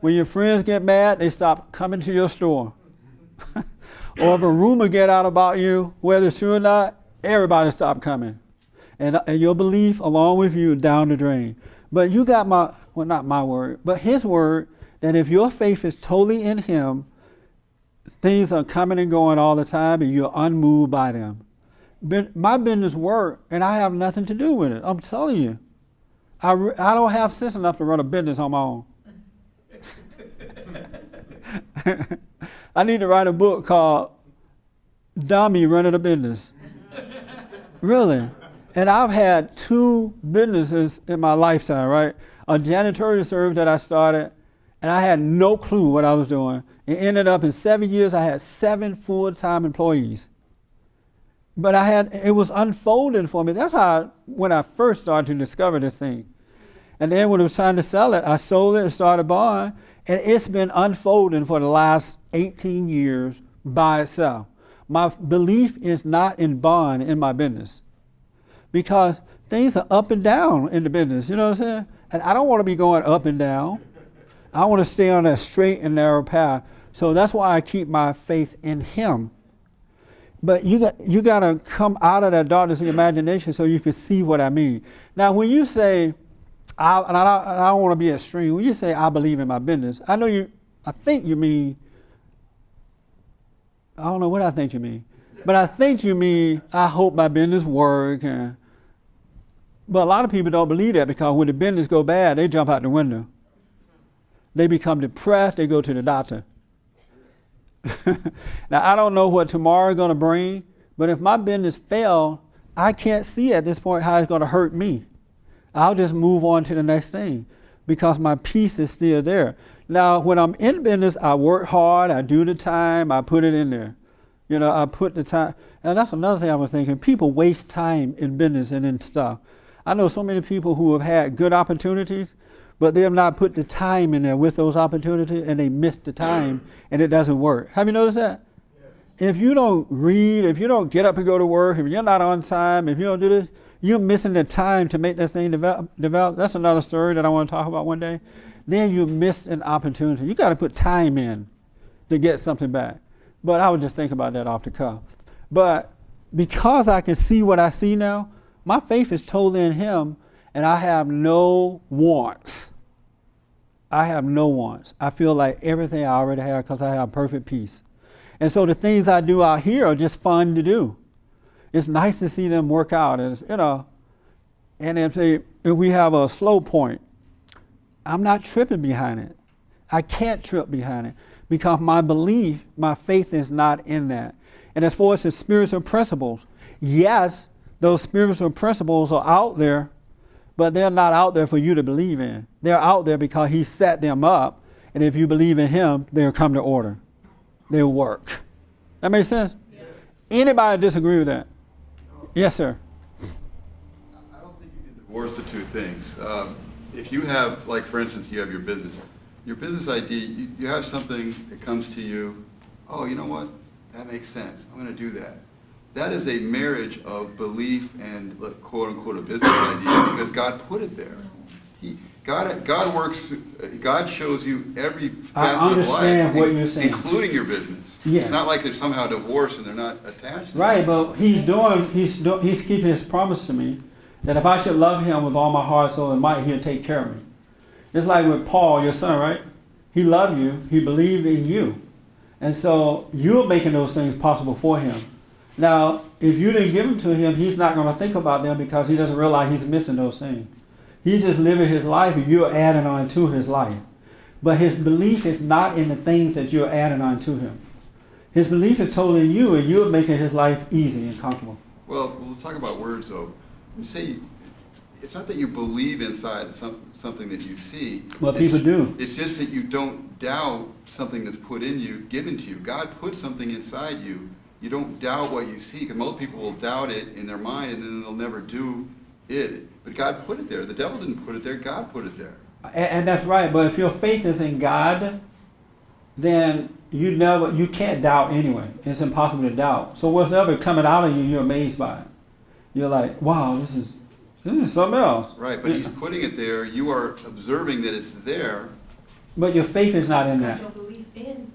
When your friends get mad, they stop coming to your store. Or if a rumor get out about you, whether it's true or not, everybody stop coming. And your belief along with you down the drain. But you got not my word, but His word, that if your faith is totally in Him, things are coming and going all the time and you're unmoved by them. My business work and I have nothing to do with it. I'm telling you. I don't have sense enough to run a business on my own. I need to write a book called Dummy Running a Business. Really. And I've had 2 businesses in my lifetime, right? A janitorial service that I started, and I had no clue what I was doing. It ended up in 7 years, I had 7 full-time employees. But it was unfolding for me. That's how, when I first started to discover this thing. And then when it was time to sell it, I sold it and started buying. And it's been unfolding for the last 18 years by itself. My belief is not in bond in my business, because things are up and down in the business, you know what I'm saying? And I don't want to be going up and down. I want to stay on that straight and narrow path. So that's why I keep my faith in Him. But you got to come out of that darkness of imagination so you can see what I mean. Now, when you say, I don't want to be extreme, when you say I believe in my business, I think you mean, I don't know what I think you mean, but I think you mean I hope my business work, and But a lot of people don't believe that, because when the business go bad, they jump out the window. They become depressed, they go to the doctor. Now, I don't know what tomorrow is going to bring, but if my business fails, I can't see at this point how it's going to hurt me. I'll just move on to the next thing because my peace is still there. Now, when I'm in business, I work hard, I do the time, I put it in there. You know, I put the time. And that's another thing I was thinking. People waste time in business and in stuff. I know so many people who have had good opportunities, but they have not put the time in there with those opportunities, and they miss the time, and it doesn't work. Have you noticed that? If you don't read, if you don't get up and go to work, if you're not on time, if you don't do this, you're missing the time to make that thing develop. That's another story that I want to talk about one day. Then you missed an opportunity. You got to put time in to get something back. But I would just think about that off the cuff. But because I can see what I see now, my faith is totally in Him, and I have no wants. I have no wants. I feel like everything I already have because I have perfect peace. And so the things I do out here are just fun to do. It's nice to see them work out, and you know. And if we have a slow point, I'm not tripping behind it. I can't trip behind it because my belief, my faith is not in that. And as far as the spiritual principles, yes, those spiritual principles are out there, but they're not out there for you to believe in. They're out there because He set them up, and if you believe in Him, they'll come to order. They'll work. That makes sense? Yeah. Anybody disagree with that? No. Yes, sir. I don't think you can divorce the two things. If you have, like for instance, you have your business idea, you have something that comes to you, oh, you know what? That makes sense. I'm going to do that. That is a marriage of belief and quote unquote a business idea because God put it there. God works. God shows you every facet of life, what you're saying, including your business. Yes. It's not like they're somehow divorced and they're not attached. Right, but He's keeping His promise to me that if I should love Him with all my heart, soul, and might, He'll take care of me. It's like with Paul, your son, right? He loved you. He believed in you, and so you're making those things possible for Him. Now, if you didn't give them to Him, He's not going to think about them because He doesn't realize He's missing those things. He's just living His life, and you're adding on to His life. But His belief is not in the things that you're adding on to Him. His belief is totally in you, and you're making His life easy and comfortable. Well, let's talk about words, though. You say it's not that you believe inside something that you see. Well, people do. It's just that you don't doubt something that's put in you, given to you. God put something inside you. You don't doubt what you see, because most people will doubt it in their mind, and then they'll never do it. But God put it there. The devil didn't put it there. God put it there. And that's right. But if your faith is in God, then you can't doubt anyway. It's impossible to doubt. So whatever coming out of you, you're amazed by it. You're like, wow, this is something else. Right, but He's putting it there. You are observing that it's there. But your faith is not in that. Your belief in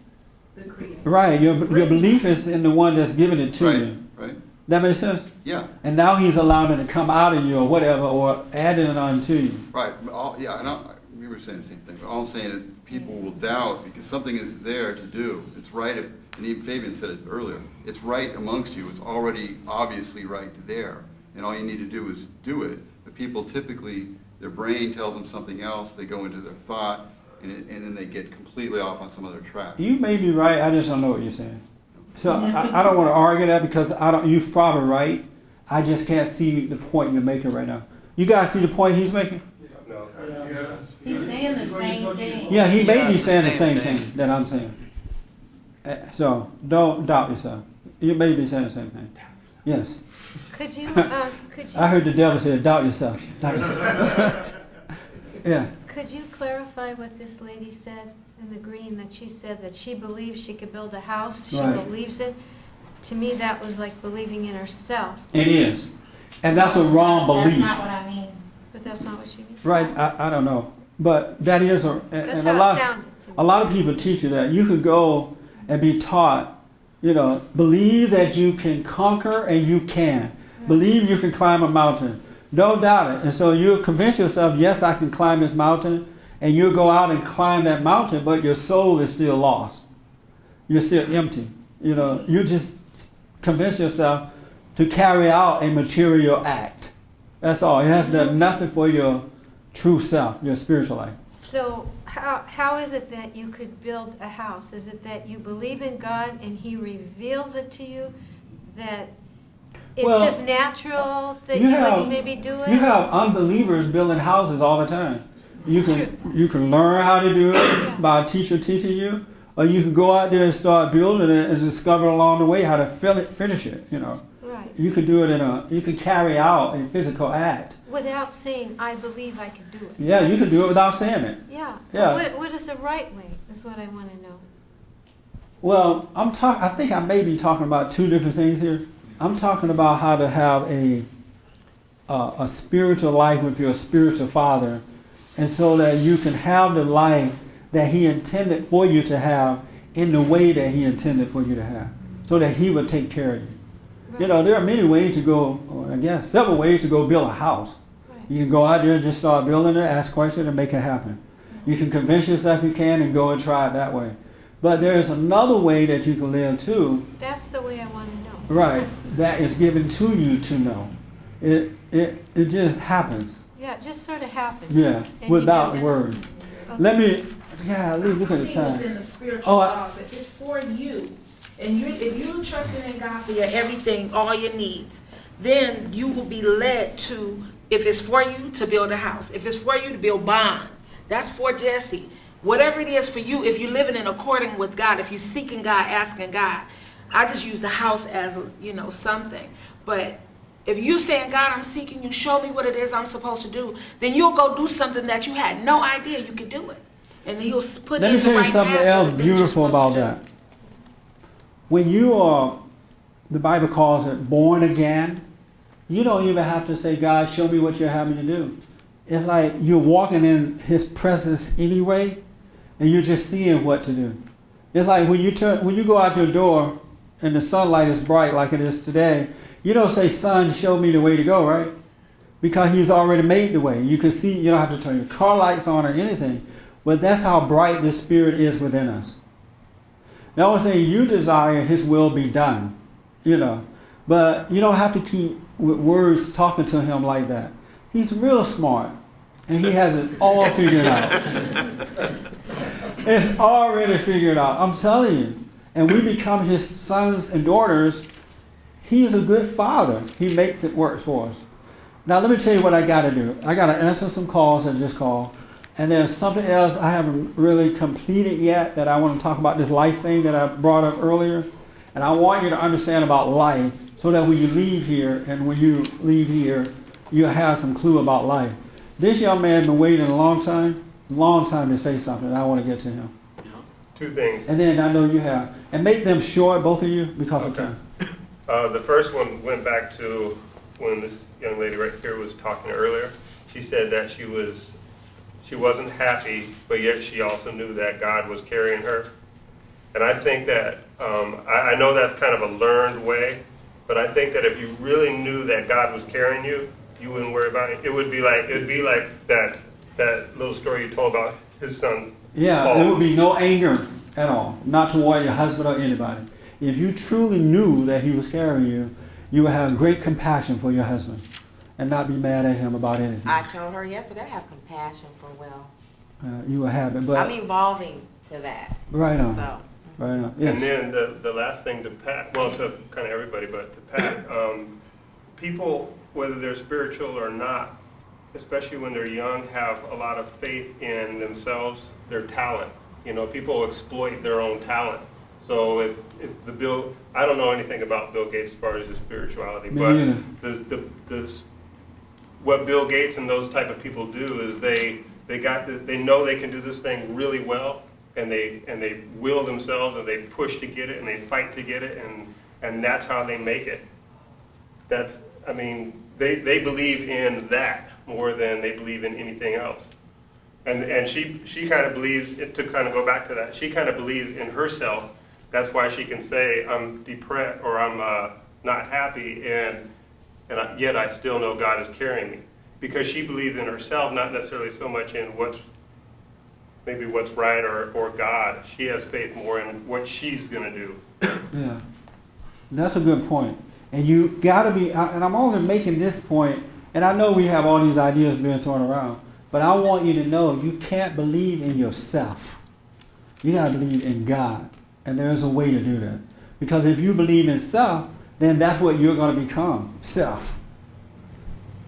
the Creator. Right, your belief is in the one that's giving it to you. Right. That makes sense? Yeah. And now He's allowing it to come out of you or whatever, or adding it on to you. Right. We were saying the same thing. But all I'm saying is people will doubt because something is there to do. It's right. And even Fabian said it earlier. It's right amongst you. It's already obviously right there. And all you need to do is do it. But people typically, their brain tells them something else. They go into their thought, and then they get completely off on some other track. You may be right. I just don't know what you're saying. So I don't want to argue that because you're probably right. I just can't see the point you're making right now. You guys see the point he's making? No. He's saying the same thing. Yeah, he may be saying the same thing that I'm saying. So don't doubt yourself. You may be saying the same thing. Yes. Could you? I heard the devil say, doubt yourself. Doubt yourself. Yeah. Could you clarify what this lady said in the green, that she said that she believes she could build a house, she believes it? To me, that was like believing in herself. It is. And that's a wrong belief. That's not what I mean. But that's not what you mean? Right, I don't know. But that is that's how it sounded to me. A lot of people teach you that. You could go and be taught, believe that you can conquer and you can. Yeah. Believe you can climb a mountain. Don't doubt it. And so you convince yourself, yes, I can climb this mountain. And you go out and climb that mountain, but your soul is still lost. You're still empty. You just convince yourself to carry out a material act. That's all. It has done nothing for your true self, your spiritual life. So how is it that you could build a house? Is it that you believe in God and He reveals it to you, that it's just natural that you would maybe do it? You have unbelievers building houses all the time. You can learn how to do it by a teacher teaching you, or you can go out there and start building it and discover along the way how to finish it. You know, right. You could do it you could carry out a physical act without saying, "I believe I can do it." Yeah, you can do it without saying it. Yeah. Yeah. What is the right way? Is what I want to know. Well, I think I may be talking about two different things here. I'm talking about how to have a spiritual life with your spiritual father, and so that you can have the life that He intended for you to have in the way that He intended for you to have, so that He would take care of you. Right. You know, there are many ways to go, or I guess several ways to go build a house. Right. You can go out there and just start building it, ask questions, and make it happen. You can convince yourself you can and go and try it that way. But there is another way that you can live too. That's the way I want to know. Right. That is given to you to know. It just happens. Yeah, it just sort of happens. Yeah, and without word. Okay. Look at the time. Within the spiritual laws, if it's for you, and if you're trusting in God for your everything, all your needs, then you will be led to, if it's for you, to build a house. If it's for you to build bond, that's for Jesse. Whatever it is for you, if you're living in according with God, if you're seeking God, asking God, I just use the house as, something. But if you're saying, God, I'm seeking you, show me what it is I'm supposed to do, then you'll go do something that you had no idea you could do it. And He'll put Let in me the tell you right something path else beautiful about that. When you are, the Bible calls it born again, you don't even have to say, God, show me what you're having to do. It's like you're walking in His presence anyway, and you're just seeing what to do. It's like when you go out your door and the sunlight is bright like it is today, you don't say, sun, show me the way to go, right? Because He's already made the way. You can see, you don't have to turn your car lights on or anything. But that's how bright the Spirit is within us. The only thing you desire, His will be done, But you don't have to keep with words talking to Him like that. He's real smart. And He has it all figured out. It's already figured out. I'm telling you. And we become His sons and daughters. He is a good Father. He makes it work for us. Now let me tell you what I got to do. I got to answer some calls that just called. And there's something else I haven't really completed yet that I want to talk about, this life thing that I brought up earlier. And I want you to understand about life so that when you leave here, you'll have some clue about life. This young man has been waiting a long time to say something. And I want to get to him. Two things. And then I know you have. And make them short, both of you, because of time. The first one went back to when this young lady right here was talking earlier. She said that she wasn't happy, but yet she also knew that God was carrying her. And I think that, I know that's kind of a learned way, but I think that if you really knew that God was carrying you, you wouldn't worry about it. It would be like that little story you told about his son. Yeah, Paul. there would be no anger at all, not toward your husband or anybody. If you truly knew that He was carrying you, you would have great compassion for your husband and not be mad at him about anything. I told her yesterday I have compassion for Will. You will have it, but I'm evolving to that. Right on. So. Right on. Yes. And then the last thing to Pat, well, to kind of everybody, but to Pat, people, whether they're spiritual or not, especially when they're young, have a lot of faith in themselves, their talent. People exploit their own talent. So if I don't know anything about Bill Gates as far as his spirituality, but what Bill Gates and those type of people do is they know they can do this thing really well, and they will themselves, and they push to get it, and they fight to get it, and that's how they make it. They believe in that more than they believe in anything else. And she kind of believes, to kind of go back to that, she kind of believes in herself. That's why she can say, I'm depressed, or I'm not happy, and yet I still know God is carrying me. Because she believes in herself, not necessarily so much in what's right or God. She has faith more in what she's going to do. Yeah, that's a good point. And you got to be, and I'm only making this point And I know we have all these ideas being thrown around, but I want you to know you can't believe in yourself. You got to believe in God. And there's a way to do that. Because if you believe in self, then that's what you're going to become, self.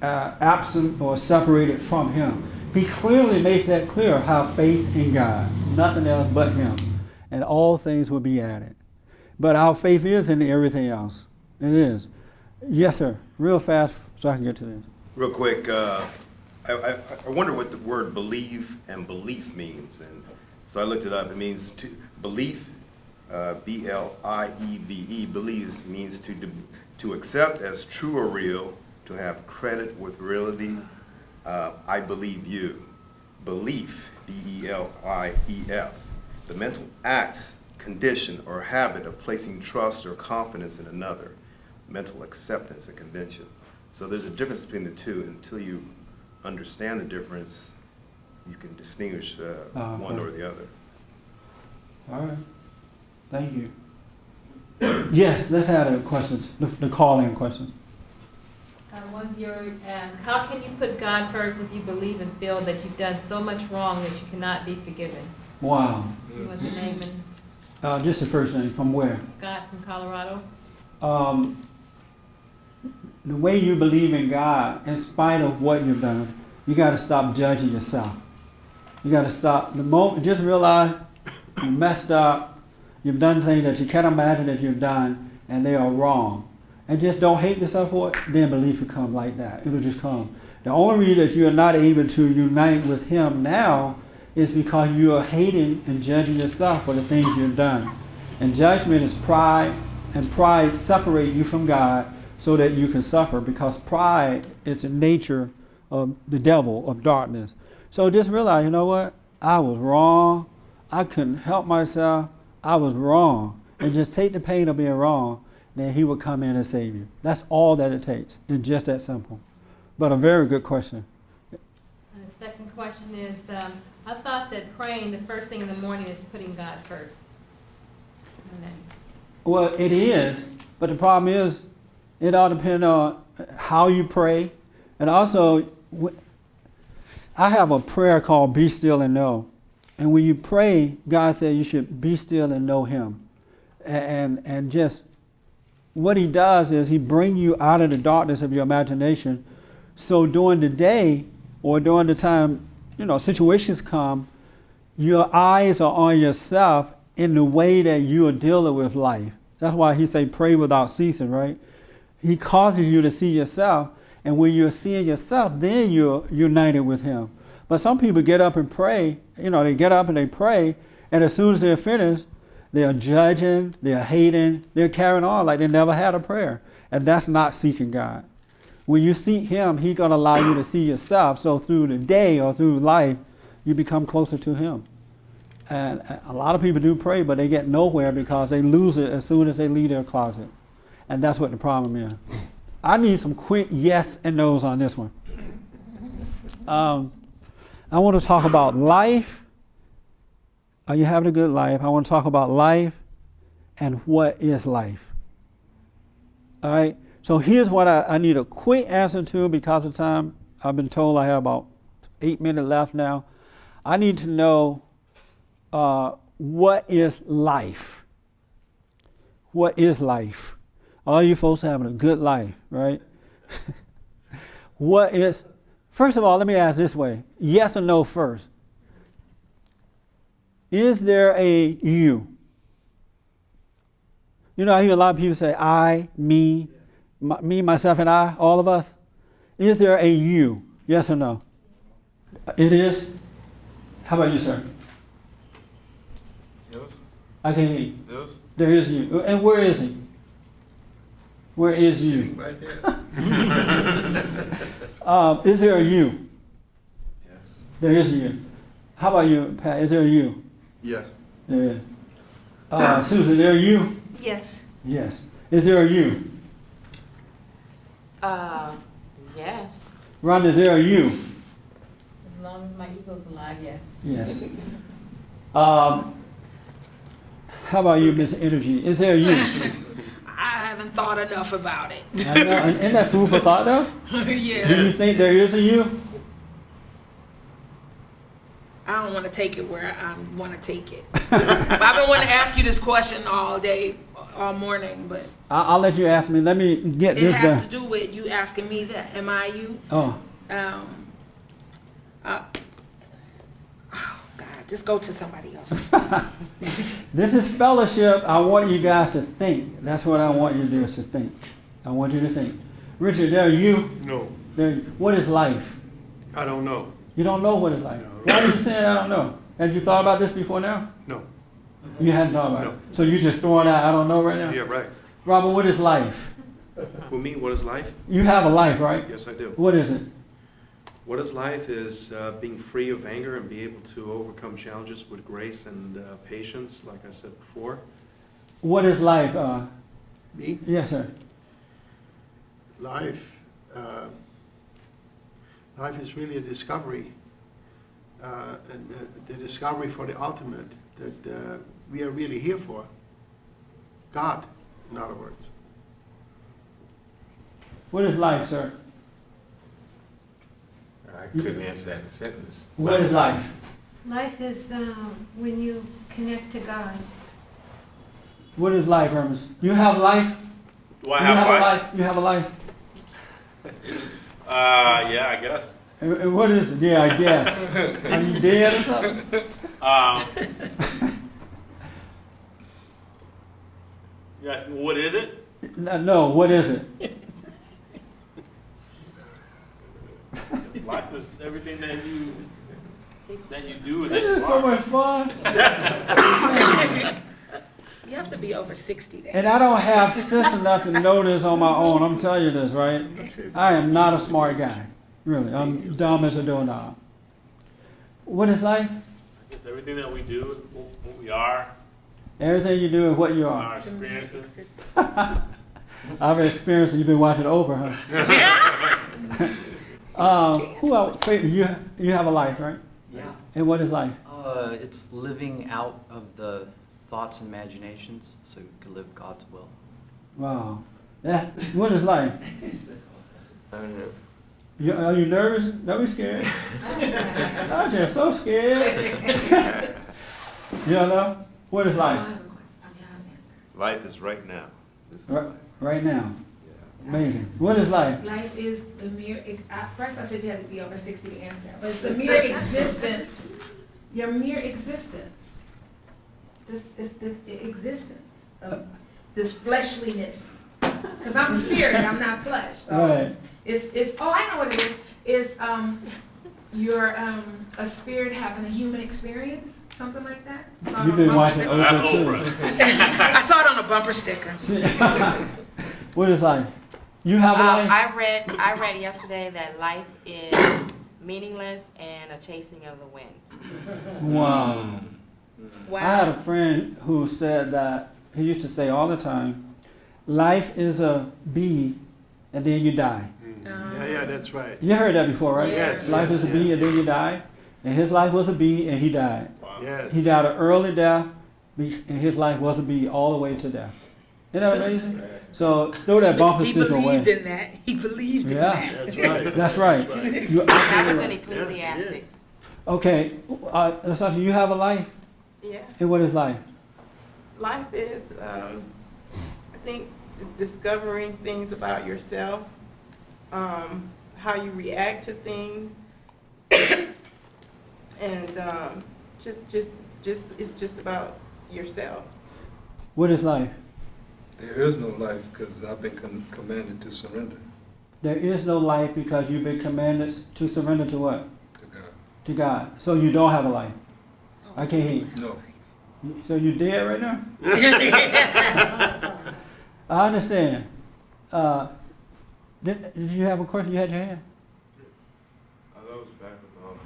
Absent or separated from Him. He clearly makes that clear, have faith in God, nothing else but Him. And all things will be added. But our faith is in everything else. It is. Yes, sir. Real fast so I can get to this. Real quick, I wonder what the word believe and belief means. And so I looked it up. It means to belief, B-L-I-E-V-E, believes means to accept as true or real, to have credit with reality. I believe you. Belief, B-E-L-I-E-F, the mental act, condition, or habit of placing trust or confidence in another. Mental acceptance and convention. So there's a difference between the two. Until you understand the difference, you can distinguish one or the other. All right. Thank you. Yes, let's have the questions, the call-in questions. One viewer asked, how can you put God first if you believe and feel that you've done so much wrong that you cannot be forgiven? Wow. You want the name and Just the first name. From where? Scott from Colorado. The way you believe in God, in spite of what you've done, you got to stop judging yourself. You got to stop. The moment, just realize you messed up, you've done things that you can't imagine that you've done, and they are wrong. And just don't hate yourself for it, then belief will come like that. It'll just come. The only reason that you are not able to unite with Him now is because you are hating and judging yourself for the things you've done. And judgment is pride, and pride separates you from God so that you can suffer, because pride is the nature of the devil, of darkness. So just realize, you know what? I was wrong. I couldn't help myself. I was wrong. And just take the pain of being wrong, then He will come in and save you. That's all that it takes. It's just that simple. But a very good question. And the second question is, I thought that praying the first thing in the morning is putting God first. Well, it is, but the problem is, it all depends on how you pray. And also, I have a prayer called Be Still and Know. And when you pray, God said you should be still and know Him. And just what He does is He brings you out of the darkness of your imagination. So during the day or during the time, situations come, your eyes are on yourself in the way that you are dealing with life. That's why He say pray without ceasing, right? He causes you to see yourself, and when you're seeing yourself, then you're united with Him. But some people get up and pray, they get up and they pray, and as soon as they're finished, they're judging, they're hating, they're carrying on like they never had a prayer. And that's not seeking God. When you seek Him, He's going to allow you to see yourself, so through the day or through life, you become closer to Him. And a lot of people do pray, but they get nowhere because they lose it as soon as they leave their closet. And that's what the problem is. I need some quick yes and no's on this one. I want to talk about life. Are you having a good life? I want to talk about life and what is life. All right? So here's what I need a quick answer to because of time. I've been told I have about 8 minutes left now. I need to know what is life? What is life? All you folks having a good life, right? First of all, let me ask this way. Yes or no first. Is there a you? I hear a lot of people say I, me, me, myself, and I, all of us. Is there a you? Yes or no? It is? How about you, sir? Yes. I can't hear you. Yes. There is you. And where is he? Where is you? Right there. Is there a you? Yes. There is a you. How about you, Pat? Is there a you? Yes. There is. Susan, there a you? Yes. Yes. Is there a you? Yes. Rhonda, is there a you? As long as my ego's alive, yes. Yes. How about you, Miss Energy? Is there a you? I haven't thought enough about it. I know. Isn't that food for thought, though? Yes. Do you think there is a you? I don't want to take it where I want to take it. But I've been wanting to ask you this question all day, all morning, but I'll let you ask me. Let me get it this has done. to do with you asking me that. Am I you? Oh. Oh God, just go to somebody else. This is fellowship. I want you guys to think. That's what I want you to do, is to think. I want you to think. Richard, there you. No. There. What is life? I don't know. You don't know what it's like. Why are you saying I don't know? Have you thought about this before now? No. You hadn't thought about it. So you just throwing out I don't know right now? Yeah, right. Robert, what is life? Who, me? What is life? You have a life, right? Yes, I do. What is it? What is life is being free of anger and be able to overcome challenges with grace and patience, like I said before. What is life? Me? Yes, sir. Life. Life is really a discovery, and the discovery for the ultimate that we are really here for. God, in other words. What is life, sir? I couldn't answer that in a sentence. What is life? Life is when you connect to God. What is life, Hermes? You have life? Do I have life? You have a life? Yeah, I guess. And what is it? Yeah, I guess. Are you dead or something? You ask me, what is it? No, what is it? Life is everything that you do. And that This is you so are. much fun. You have to be over 60 days. And I don't have sense enough to know this on my own. I'm telling you this, right? I am not a smart guy. Really. I'm dumb as a doorknob. What is life? It's everything that we do, what we are, Everything you do is what you our are. experiences. I've experienced it. You've been watching over, huh? Who else? You have a life, right? Yeah. And what is life? It's living out of the thoughts and imaginations so you can live God's will. Wow. What is life? I don't know. Are you nervous? Don't be scared. I'm just so scared. You don't know? What is life? Life is right now. This is Right, life. right now. Amazing. What is life? Life is the mere, at first I said you had to be over 60 to answer that, but it's the mere existence, your mere existence. This existence of this fleshliness. Because I'm spirit, I'm not flesh. So Right. it's oh, I know what it is. It's you're a spirit having a human experience, something like that. You've been watching sticker. Oprah too. I saw it on a bumper sticker. What is life? You have a life? I read yesterday that life is meaningless and a chasing of the wind. Wow. I had a friend who said that, he used to say all the time, life is a bee and then you die. Yeah, that's right. You heard that before, right? Yes. Life is a bee and then you die. And his life was a bee and he died. Yes. He died an early death and his life was a bee all the way to death. Isn't that amazing? So throw that bumper sticker away. He believed in that. He believed in that. That's right. That's right. That's right. You're That absolutely was in right. Ecclesiastics. Okay, Lasantha, you have a life? Yeah. And what is life? Life is, I think, discovering things about yourself, how you react to things, and it's just about yourself. What is life? There is no life because I've been commanded to surrender There is no life because you've been commanded to surrender to what? to God. To God. So you don't have a life. I can't hear you. No. So you dead right now? I understand. Did you have a question? You had your hand? I was back about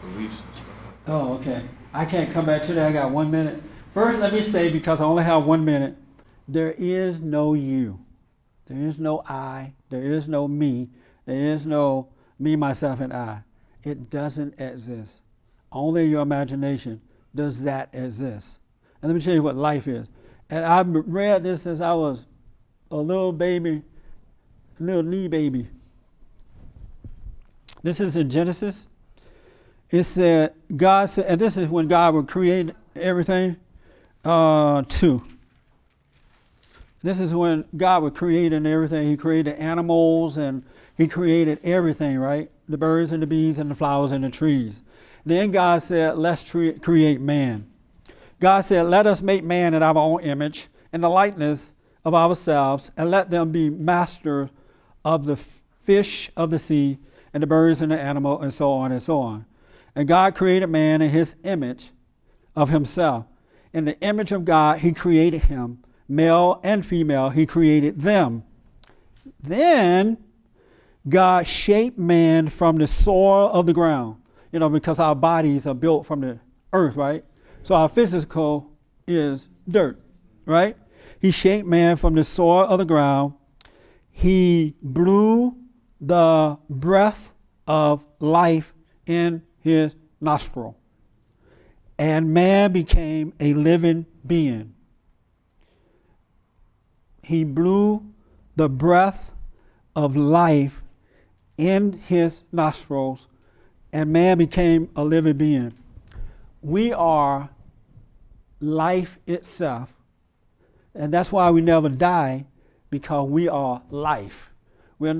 beliefs and stuff like that. Oh, okay. I can't come back to that. I got 1 minute. First, let me say, because I only have 1 minute, there is no you. There is no I. There is no me. There is no me, myself, and I. It doesn't exist. Only in your imagination does that exist. And let me tell you what life is. And I've read this since I was a little baby, little knee baby. This is in Genesis. It said, God said, and this is when God would create everything, 2. This is when God would create and everything. He created animals and he created everything, right? The birds and the bees and the flowers and the trees. Then God said, let's create man. God said, let us make man in our own image, in the likeness of ourselves, and let them be masters of the fish of the sea and the birds and the animal and so on and so on. And God created man in his image of himself. In the image of God, he created him. Male and female, he created them. Then God shaped man from the soil of the ground. You know, because our bodies are built from the earth, right? So our physical is dirt, right? He shaped man from the soil of the ground. He blew the breath of life in his nostril. And man became a living being. He blew the breath of life in his nostrils, and man became a living being. We are life itself, and that's why we never die, because we are life. I'm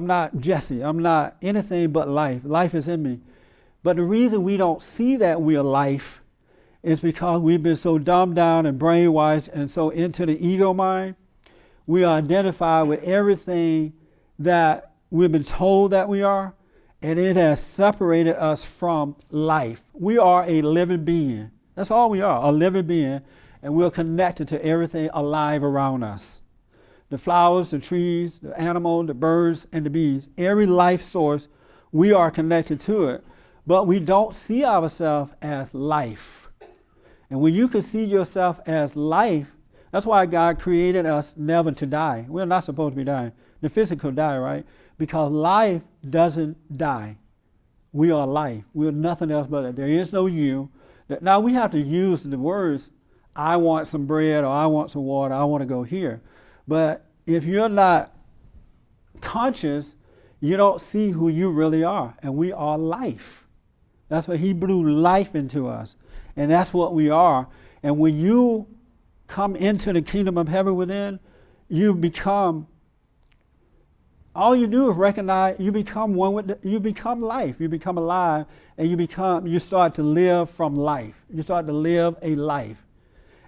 not Jesse, I'm not anything but life. Life is in me. But the reason we don't see that we are life is because we've been so dumbed down and brainwashed and so into the ego mind. We are identified with everything that we've been told that we are, and it has separated us from life. We are a living being. That's all we are, a living being, and we're connected to everything alive around us. The flowers, the trees, the animals, the birds, and the bees. Every life source, we are connected to it, but we don't see ourselves as life. And when you can see yourself as life, that's why God created us never to die. We're not supposed to be dying. The physical die, right? Because life doesn't die. We are life. We're nothing else but that. There is no you. Now we have to use the words, I want some bread, or I want some water, I want to go here. But if you're not conscious, you don't see who you really are. And we are life. That's why he blew life into us. And that's what we are. And when you come into the kingdom of heaven within, you become, all you do is recognize, you become one with you become life. You become alive, and you start to live from life. You start to live a life.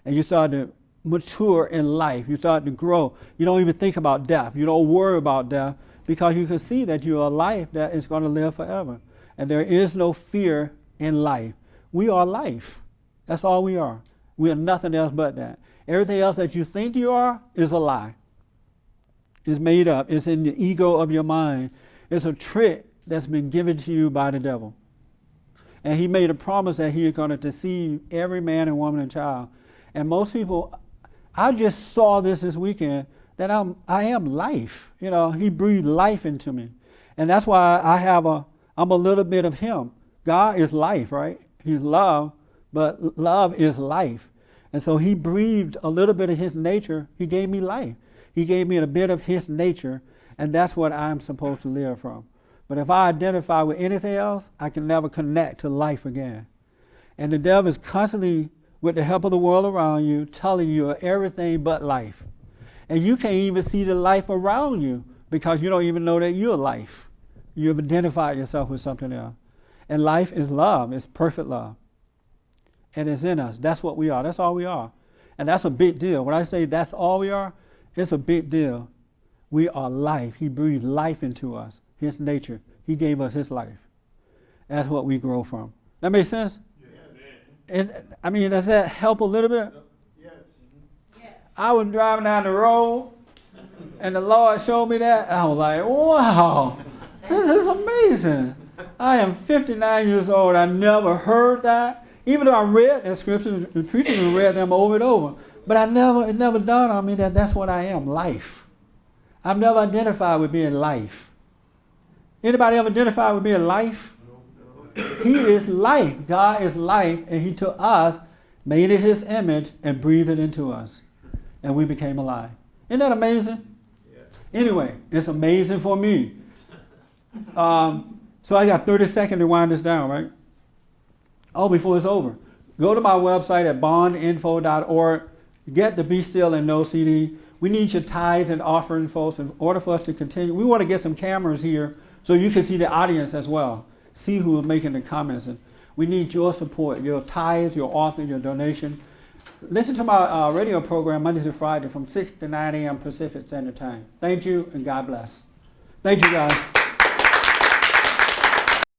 And you start to mature in life. You start to grow. You don't even think about death. You don't worry about death, because you can see that you're a life that is going to live forever. And there is no fear in life. We are life. That's all we are. We are nothing else but that. Everything else that you think you are is a lie. It's made up. It's in the ego of your mind. It's a trick that's been given to you by the devil. And he made a promise that he is going to deceive every man and woman and child. And most people, I just saw this weekend, that I am life. You know, he breathed life into me. And that's why I'm a little bit of him. God is life, right? He's love, but love is life. And so he breathed a little bit of his nature. He gave me life. He gave me a bit of his nature, and that's what I'm supposed to live from. But if I identify with anything else, I can never connect to life again. And the devil is constantly, with the help of the world around you, telling you everything but life. And you can't even see the life around you, because you don't even know that you're life. You've identified yourself with something else. And life is love. It's perfect love. And it's in us. That's what we are. That's all we are. And that's a big deal. When I say that's all we are, it's a big deal. We are life. He breathed life into us, his nature. He gave us his life. That's what we grow from. That makes sense? Yeah. Does that help a little bit? Yes. I was driving down the road, and the Lord showed me that, and I was like, wow, this is amazing. I am 59 years old. I never heard that. Even though I read the scriptures, the preachers read them over and over. But it never dawned on me that that's what I am, life. I've never identified with being life. Anybody ever identified with being life? He is life. God is life, and he took us, made it his image, and breathed it into us. And we became alive. Isn't that amazing? Anyway, it's amazing for me. So I got 30 seconds to wind this down, right? Oh, before it's over. Go to my website at bondinfo.org. Get the Be Still and Know CD. We need your tithe and offering, folks, in order for us to continue. We want to get some cameras here so you can see the audience as well. See who is making the comments. And we need your support, your tithe, your offering, your donation. Listen to my radio program Monday to Friday from 6 to 9 a.m. Pacific Standard Time. Thank you, and God bless. Thank you, guys.